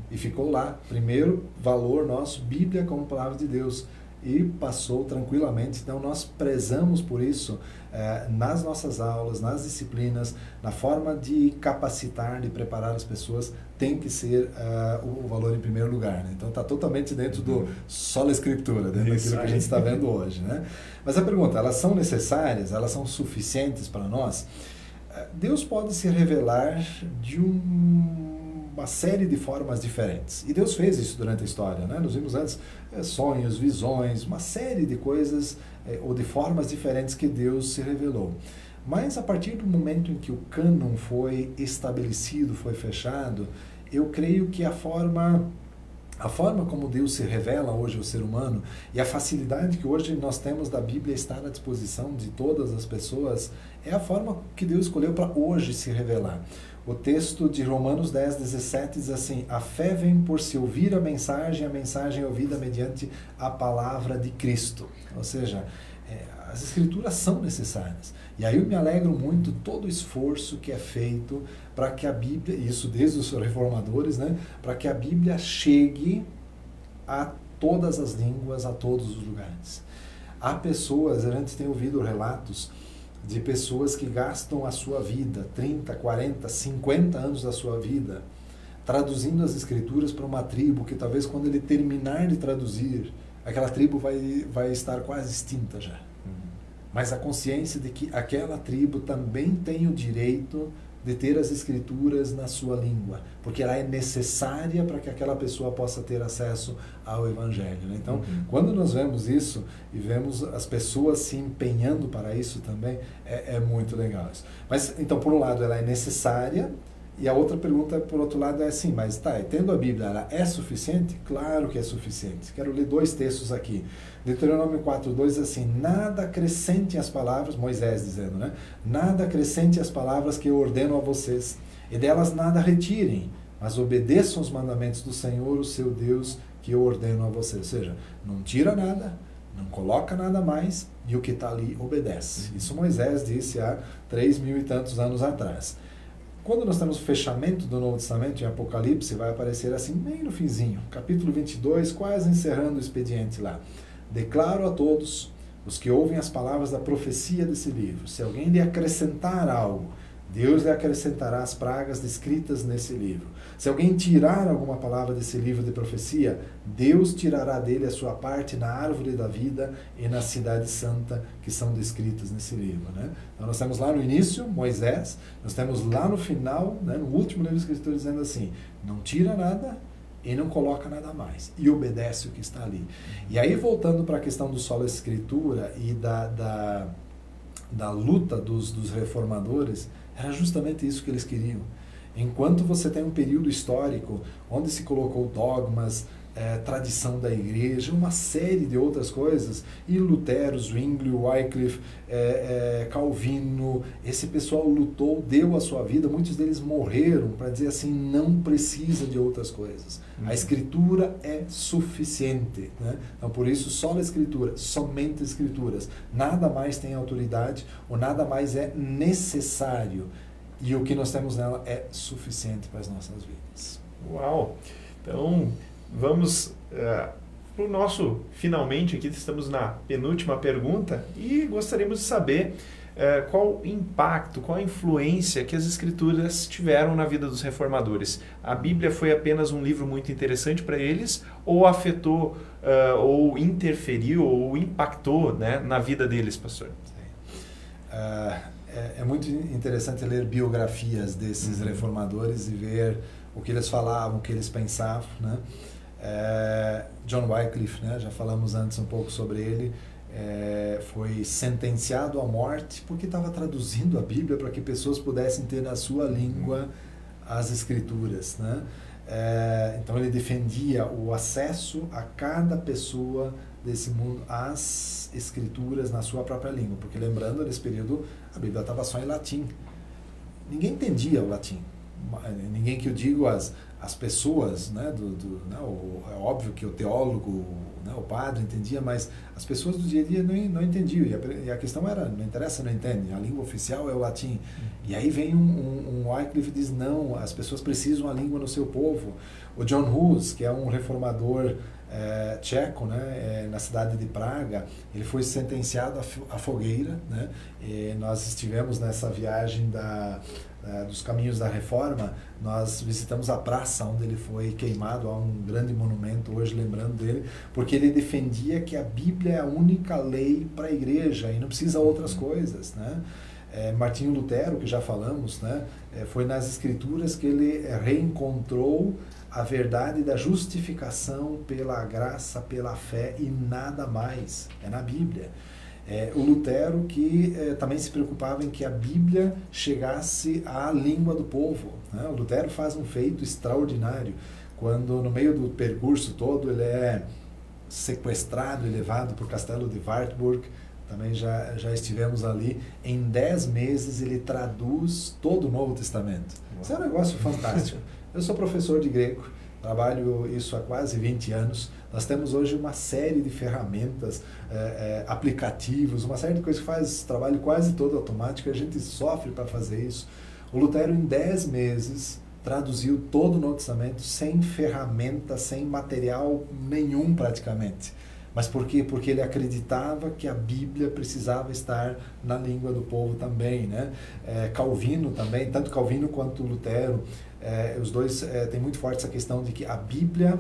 E ficou lá, primeiro valor nosso, Bíblia como palavra de Deus. E passou tranquilamente, então nós prezamos por isso nas nossas aulas, nas disciplinas, na forma de capacitar, de preparar as pessoas, tem que ser o valor em primeiro lugar. Né? Então está totalmente dentro do sola escritura, dentro daquilo que a gente está vendo hoje. Né? Mas a pergunta, elas são necessárias, elas são suficientes para nós? Deus pode se revelar de uma série de formas diferentes. E Deus fez isso durante a história, né? Nós vimos antes sonhos, visões, uma série de coisas ou de formas diferentes que Deus se revelou. Mas a partir do momento em que o cânon foi estabelecido, foi fechado, eu creio que a forma como Deus se revela hoje ao ser humano e a facilidade que hoje nós temos da Bíblia estar à disposição de todas as pessoas é a forma que Deus escolheu para hoje se revelar. O texto de Romanos 10:17 diz assim, a fé vem por se ouvir a mensagem é ouvida mediante a palavra de Cristo. Ou seja, as escrituras são necessárias. E aí eu me alegro muito todo o esforço que é feito para que a Bíblia, isso desde os reformadores, né, para que a Bíblia chegue a todas as línguas, a todos os lugares. Há pessoas, a gente tem ouvido relatos de pessoas que gastam a sua vida, 30, 40, 50 anos da sua vida, traduzindo as escrituras para uma tribo que talvez quando ele terminar de traduzir, aquela tribo vai estar quase extinta já. Mas a consciência de que aquela tribo também tem o direito de ter as escrituras na sua língua, porque ela é necessária para que aquela pessoa possa ter acesso ao Evangelho. Né? Então, quando nós vemos isso e vemos as pessoas se empenhando para isso também, é muito legal isso. Mas, então, por um lado, ela é necessária, e a outra pergunta, por outro lado, é assim, mas tendo a Bíblia, ela é suficiente? Claro que é suficiente. Quero ler 2 textos aqui. Deuteronômio 4:2 diz assim, nada acrescente as palavras, Moisés dizendo, né? Nada acrescente as palavras que eu ordeno a vocês, e delas nada retirem, mas obedeçam os mandamentos do Senhor, o seu Deus, que eu ordeno a vocês. Ou seja, não tira nada, não coloca nada mais, e o que está ali obedece. Isso Moisés disse há 3.000 e tantos anos atrás. Quando nós temos o fechamento do Novo Testamento, em Apocalipse, vai aparecer assim, bem no finzinho, capítulo 22, quase encerrando o expediente lá. Declaro a todos os que ouvem as palavras da profecia desse livro, se alguém lhe acrescentar algo, Deus lhe acrescentará as pragas descritas nesse livro. Se alguém tirar alguma palavra desse livro de profecia, Deus tirará dele a sua parte na árvore da vida e na cidade santa que são descritas nesse livro. Né? Então nós temos lá no início, Moisés, nós temos lá no final, né, no último livro escrito dizendo assim, não tira nada e não coloca nada mais, e obedece o que está ali. E aí voltando para a questão do sola escritura e da luta dos reformadores, era justamente isso que eles queriam. Enquanto você tem um período histórico onde se colocou dogmas, tradição da igreja, uma série de outras coisas, e Lutero, Zwingli, Wycliffe, Calvino, esse pessoal lutou, deu a sua vida, muitos deles morreram para dizer assim, não precisa de outras coisas. A escritura é suficiente. Né? Então, por isso, só a escritura, somente as escrituras. Nada mais tem autoridade, ou nada mais é necessário. E o que nós temos nela é suficiente para as nossas vidas.
Uau! Então, vamos para o nosso, finalmente, aqui estamos na penúltima pergunta, e gostaríamos de saber qual o impacto, qual a influência que as Escrituras tiveram na vida dos reformadores? A Bíblia foi apenas um livro muito interessante para eles ou afetou, ou interferiu, ou impactou, né, na vida deles, pastor?
É muito interessante ler biografias desses reformadores e ver o que eles falavam, o que eles pensavam, né? John Wycliffe, né? Já falamos antes um pouco sobre ele, foi sentenciado à morte porque estava traduzindo a Bíblia para que pessoas pudessem ter na sua língua as Escrituras, né? Então ele defendia o acesso a cada pessoa desse mundo às Escrituras na sua própria língua, porque lembrando, nesse período a Bíblia estava só em latim, ninguém entendia o latim, ninguém, que eu digo, as pessoas, né, né, é óbvio que o teólogo, né, o padre entendia, mas as pessoas do dia a dia não entendiam, e a questão era, não interessa, não entende, a língua oficial é o latim. E aí vem um Wycliffe e diz, não, as pessoas precisam a língua no seu povo. O John Hus, que é um reformador tcheco, né, na cidade de Praga, ele foi sentenciado à fogueira, né, e nós estivemos nessa viagem dos caminhos da Reforma, nós visitamos a praça onde ele foi queimado, há um grande monumento hoje lembrando dele, porque ele defendia que a Bíblia é a única lei para a igreja e não precisa outras coisas, né? Martinho Lutero, que já falamos, né, foi nas Escrituras que ele reencontrou a verdade da justificação pela graça, pela fé e nada mais, é na Bíblia. O Lutero que também se preocupava em que a Bíblia chegasse à língua do povo, né? O Lutero faz um feito extraordinário, quando no meio do percurso todo ele é sequestrado e levado para o castelo de Wartburg, também já estivemos ali, em 10 meses ele traduz todo o Novo Testamento. Isso é um negócio fantástico. Eu sou professor de grego, trabalho isso há quase 20 anos. Nós temos hoje uma série de ferramentas, aplicativos, uma série de coisas que faz trabalho quase todo automático, e a gente sofre para fazer isso. O Lutero, em 10 meses, traduziu todo o Novo Testamento sem ferramenta, sem material nenhum praticamente. Mas por quê? Porque ele acreditava que a Bíblia precisava estar na língua do povo também, né? Calvino também, tanto Calvino quanto Lutero, os dois têm muito forte essa questão de que a Bíblia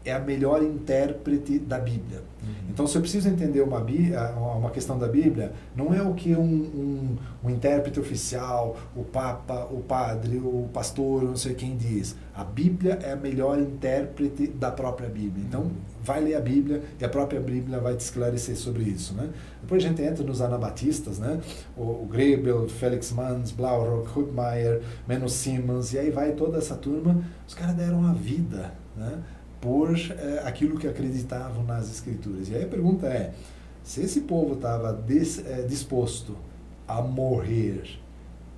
é a melhor intérprete da Bíblia. Então, se eu preciso entender uma questão da Bíblia, não é o que um intérprete oficial, o Papa, o padre, o pastor, não sei quem diz. A Bíblia é a melhor intérprete da própria Bíblia. Então, vai ler a Bíblia e a própria Bíblia vai te esclarecer sobre isso, né? Depois a gente entra nos anabatistas, né? O Grebel, Felix Manz, Blaurock, Hubmaier, Menno Simons, e aí vai toda essa turma. Os caras deram a vida, né, por aquilo que acreditavam nas Escrituras. E aí a pergunta é, se esse povo estava disposto a morrer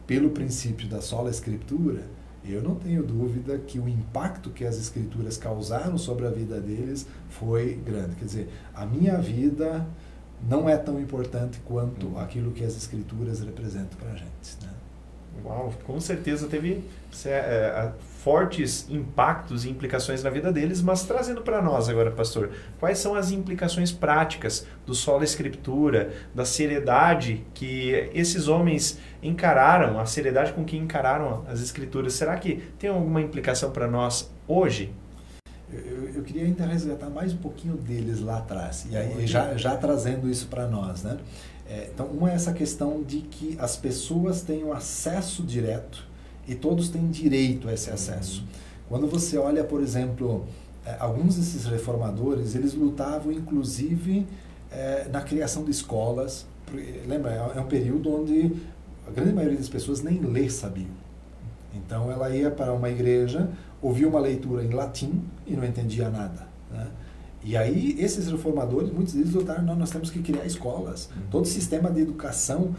pelo princípio da sola Escritura, eu não tenho dúvida que o impacto que as Escrituras causaram sobre a vida deles foi grande. Quer dizer, a minha vida não é tão importante quanto aquilo que as Escrituras representam para a gente, né?
Uau, com certeza teve fortes impactos e implicações na vida deles, mas trazendo para nós agora, pastor, quais são as implicações práticas do sola Escritura, da seriedade que esses homens encararam, a seriedade com que encararam as Escrituras? Será que tem alguma implicação para nós hoje?
Eu queria ainda resgatar mais um pouquinho deles lá atrás, e aí já trazendo isso para nós, né? Então, uma é essa questão de que as pessoas tenham acesso direto e todos têm direito a esse acesso. Quando você olha, por exemplo, alguns desses reformadores, eles lutavam inclusive na criação de escolas. Lembra, é um período onde a grande maioria das pessoas nem ler sabiam. Então ela ia para uma igreja, ouvia uma leitura em latim e não entendia nada, né? E aí, esses reformadores, muitos deles lutaram, não, nós temos que criar escolas. Todo o sistema de educação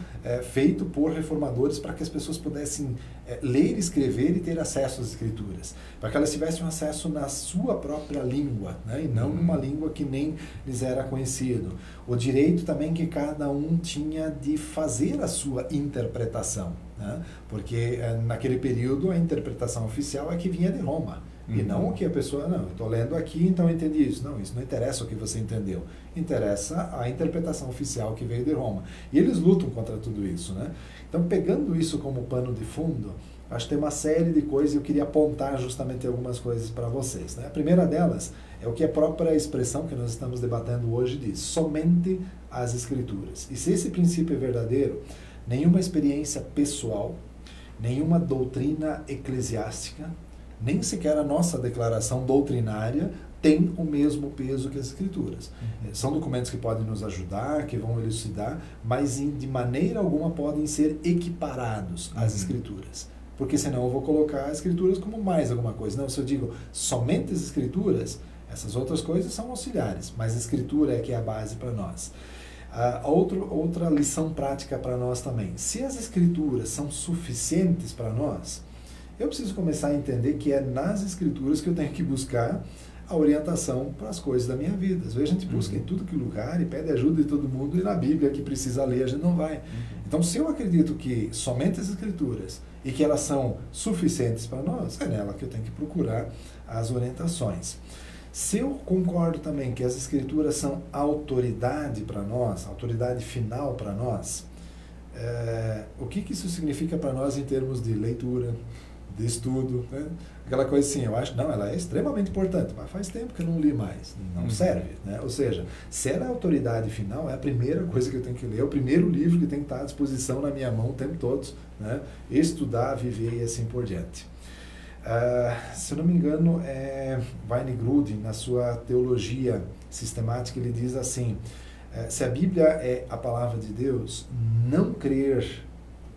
feito por reformadores para que as pessoas pudessem ler, escrever e ter acesso às Escrituras. Para que elas tivessem acesso na sua própria língua, né? E não numa língua que nem lhes era conhecido. O direito também que cada um tinha de fazer a sua interpretação, né? Porque naquele período a interpretação oficial é que vinha de Roma. E não o que a pessoa, não, eu estou lendo aqui, então eu entendi isso. Não, isso não interessa o que você entendeu. Interessa a interpretação oficial que veio de Roma. E eles lutam contra tudo isso, né? Então, pegando isso como pano de fundo, acho que tem uma série de coisas e eu queria apontar justamente algumas coisas para vocês, né? A primeira delas é o que a própria expressão que nós estamos debatendo hoje diz, somente as Escrituras. E se esse princípio é verdadeiro, nenhuma experiência pessoal, nenhuma doutrina eclesiástica, nem sequer a nossa declaração doutrinária tem o mesmo peso que as Escrituras. São documentos que podem nos ajudar, que vão elucidar, mas de maneira alguma podem ser equiparados às Escrituras. Porque senão eu vou colocar as Escrituras como mais alguma coisa. Não, se eu digo somente as Escrituras, essas outras coisas são auxiliares, mas a Escritura é que é a base para nós. Outra lição prática para nós também. Se as Escrituras são suficientes para nós, eu preciso começar a entender que é nas Escrituras que eu tenho que buscar a orientação para as coisas da minha vida. Às vezes a gente busca em tudo que lugar e pede ajuda de todo mundo, e na Bíblia que precisa ler a gente não vai. Então, se eu acredito que somente as Escrituras e que elas são suficientes para nós, é nela que eu tenho que procurar as orientações. Se eu concordo também que as Escrituras são autoridade para nós, autoridade final para nós, o que isso significa para nós em termos de leitura, de estudo, né? Aquela coisa assim, eu acho, não, ela é extremamente importante, mas faz tempo que eu não li mais, não serve, né? Ou seja, se ela é a autoridade final, é a primeira coisa que eu tenho que ler, é o primeiro livro que tem que estar à disposição na minha mão o tempo todo, né? Estudar, viver e assim por diante. Se eu não me engano, Weingrudt, na sua teologia sistemática, ele diz assim, se a Bíblia é a palavra de Deus, não crer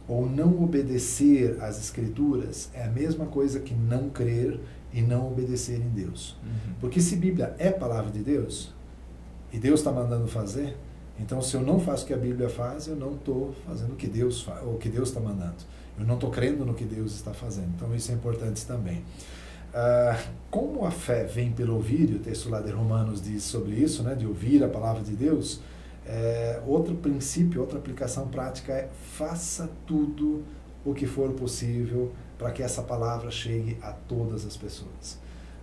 ou não obedecer às Escrituras é a mesma coisa que não crer e não obedecer em Deus. Porque se a Bíblia é a palavra de Deus, e Deus está mandando fazer, então se eu não faço o que a Bíblia faz, eu não estou fazendo o que Deus faz, ou o que Deus está mandando. Eu não estou crendo no que Deus está fazendo. Então isso é importante também. Como a fé vem pelo ouvir, e o texto lá de Romanos diz sobre isso, né, de ouvir a palavra de Deus, outro princípio, outra aplicação prática é faça tudo o que for possível para que essa palavra chegue a todas as pessoas.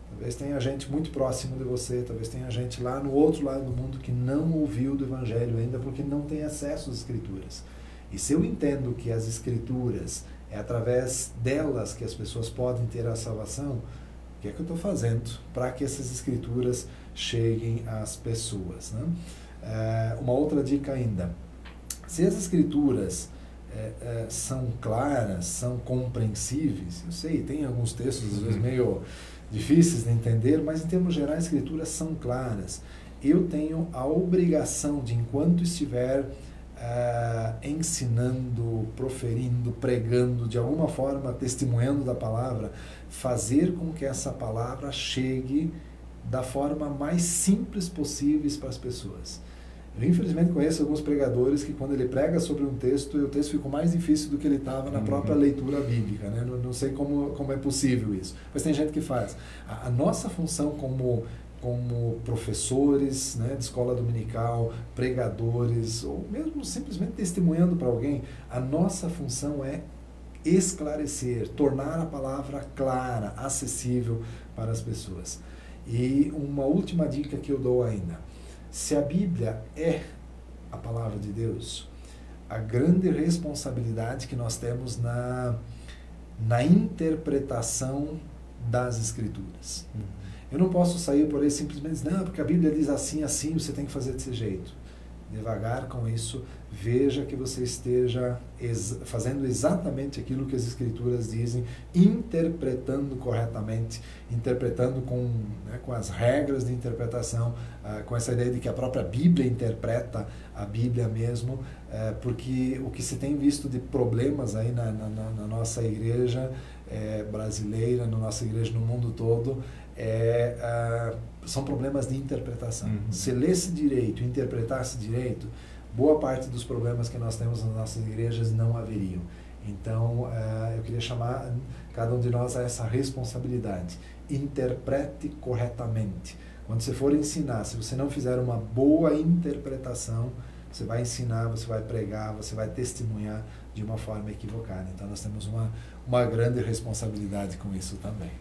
Talvez tenha gente muito próximo de você, talvez tenha gente lá no outro lado do mundo que não ouviu do Evangelho ainda porque não tem acesso às Escrituras. E se eu entendo que as Escrituras é através delas que as pessoas podem ter a salvação, o que é que eu estou fazendo para que essas Escrituras cheguem às pessoas, né? Uma outra dica ainda, se as Escrituras são claras, são compreensíveis, eu sei, tem alguns textos às vezes meio difíceis de entender, mas em termos gerais as Escrituras são claras. Eu tenho a obrigação de, enquanto estiver ensinando, proferindo, pregando, de alguma forma testemunhando da palavra, fazer com que essa palavra chegue da forma mais simples possíveis para as pessoas. Eu infelizmente conheço alguns pregadores que quando ele prega sobre um texto, o texto ficou mais difícil do que ele estava na própria leitura bíblica, né? Não sei como é possível isso, mas tem gente que faz. A nossa função como professores, né, de escola dominical, pregadores, ou mesmo simplesmente testemunhando para alguém, a nossa função é esclarecer, tornar a palavra clara, acessível para as pessoas. E uma última dica que eu dou ainda, se a Bíblia é a palavra de Deus, a grande responsabilidade que nós temos na interpretação das Escrituras. Eu não posso sair por aí simplesmente dizendo, não, porque a Bíblia diz assim, assim, você tem que fazer desse jeito. Devagar com isso, veja que você esteja fazendo exatamente aquilo que as Escrituras dizem, interpretando corretamente, interpretando com as regras de interpretação, com essa ideia de que a própria Bíblia interpreta a Bíblia mesmo, porque o que se tem visto de problemas aí na nossa igreja brasileira, na nossa igreja no mundo todo, são problemas de interpretação. Se lesse direito, interpretasse direito, boa parte dos problemas que nós temos nas nossas igrejas não haveriam. Então, eu queria chamar cada um de nós a essa responsabilidade. Interprete corretamente. Quando você for ensinar, se você não fizer uma boa interpretação, você vai ensinar, você vai pregar, você vai testemunhar de uma forma equivocada. Então, nós temos uma grande responsabilidade com isso também.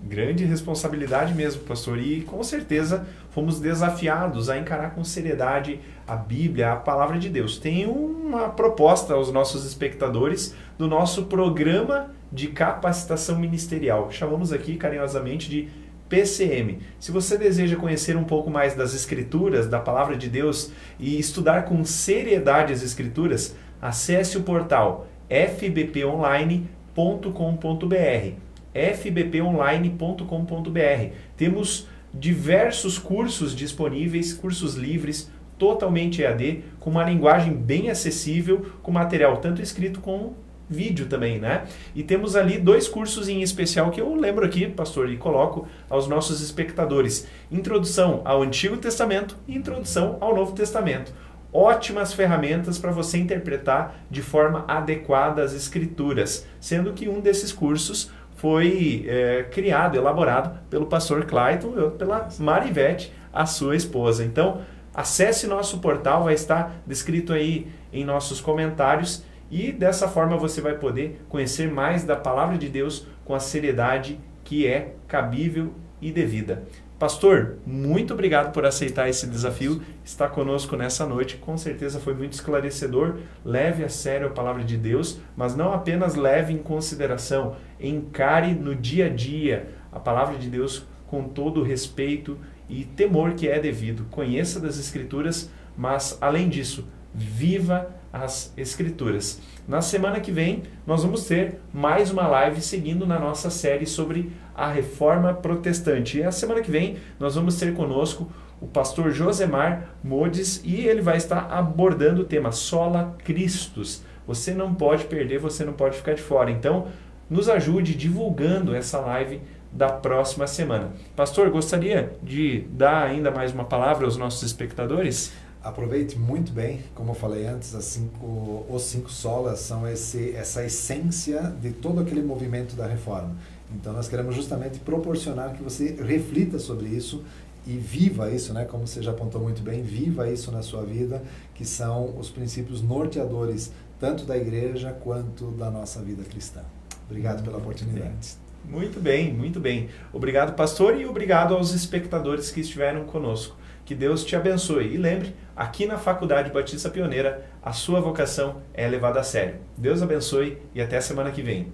Grande responsabilidade mesmo, pastor. E com certeza fomos desafiados a encarar com seriedade a Bíblia, a palavra de Deus. Tem uma proposta aos nossos espectadores do nosso programa de capacitação ministerial. Chamamos aqui carinhosamente de PCM. Se você deseja conhecer um pouco mais das Escrituras, da palavra de Deus e estudar com seriedade as Escrituras, acesse o portal fbponline.com.br. fbponline.com.br. Temos diversos cursos disponíveis, cursos livres, totalmente EAD, com uma linguagem bem acessível, com material tanto escrito como vídeo também, né? E temos ali 2 cursos em especial que eu lembro aqui, pastor, e coloco aos nossos espectadores. Introdução ao Antigo Testamento e Introdução ao Novo Testamento. Ótimas ferramentas para você interpretar de forma adequada as Escrituras, sendo que um desses cursos foi criado, elaborado pelo pastor Clayton e pela Marivete, a sua esposa. Então, acesse nosso portal, vai estar descrito aí em nossos comentários e dessa forma você vai poder conhecer mais da palavra de Deus com a seriedade que é cabível e devida. Pastor, muito obrigado por aceitar esse desafio, estar conosco nessa noite. Com certeza foi muito esclarecedor. Leve a sério a palavra de Deus, mas não apenas leve em consideração, encare no dia a dia a palavra de Deus com todo o respeito e temor que é devido. Conheça das Escrituras, mas além disso, viva as Escrituras. Na semana que vem, nós vamos ter mais uma live seguindo na nossa série sobre a Reforma Protestante. E a semana que vem, nós vamos ter conosco o pastor Josemar Modes e ele vai estar abordando o tema Sola Christus. Você não pode perder, você não pode ficar de fora. Então, nos ajude divulgando essa live da próxima semana. Pastor, gostaria de dar ainda mais uma palavra aos nossos espectadores?
Aproveite muito bem, como eu falei antes, os 5 solas são essa essência de todo aquele movimento da reforma. Então nós queremos justamente proporcionar que você reflita sobre isso e viva isso, né? Como você já apontou muito bem, viva isso na sua vida, que são os princípios norteadores tanto da igreja quanto da nossa vida cristã. Obrigado pela oportunidade.
Muito bem, muito bem. Obrigado, pastor, e obrigado aos espectadores que estiveram conosco. Que Deus te abençoe. E lembre, aqui na Faculdade Batista Pioneira, a sua vocação é levada a sério. Deus abençoe e até a semana que vem.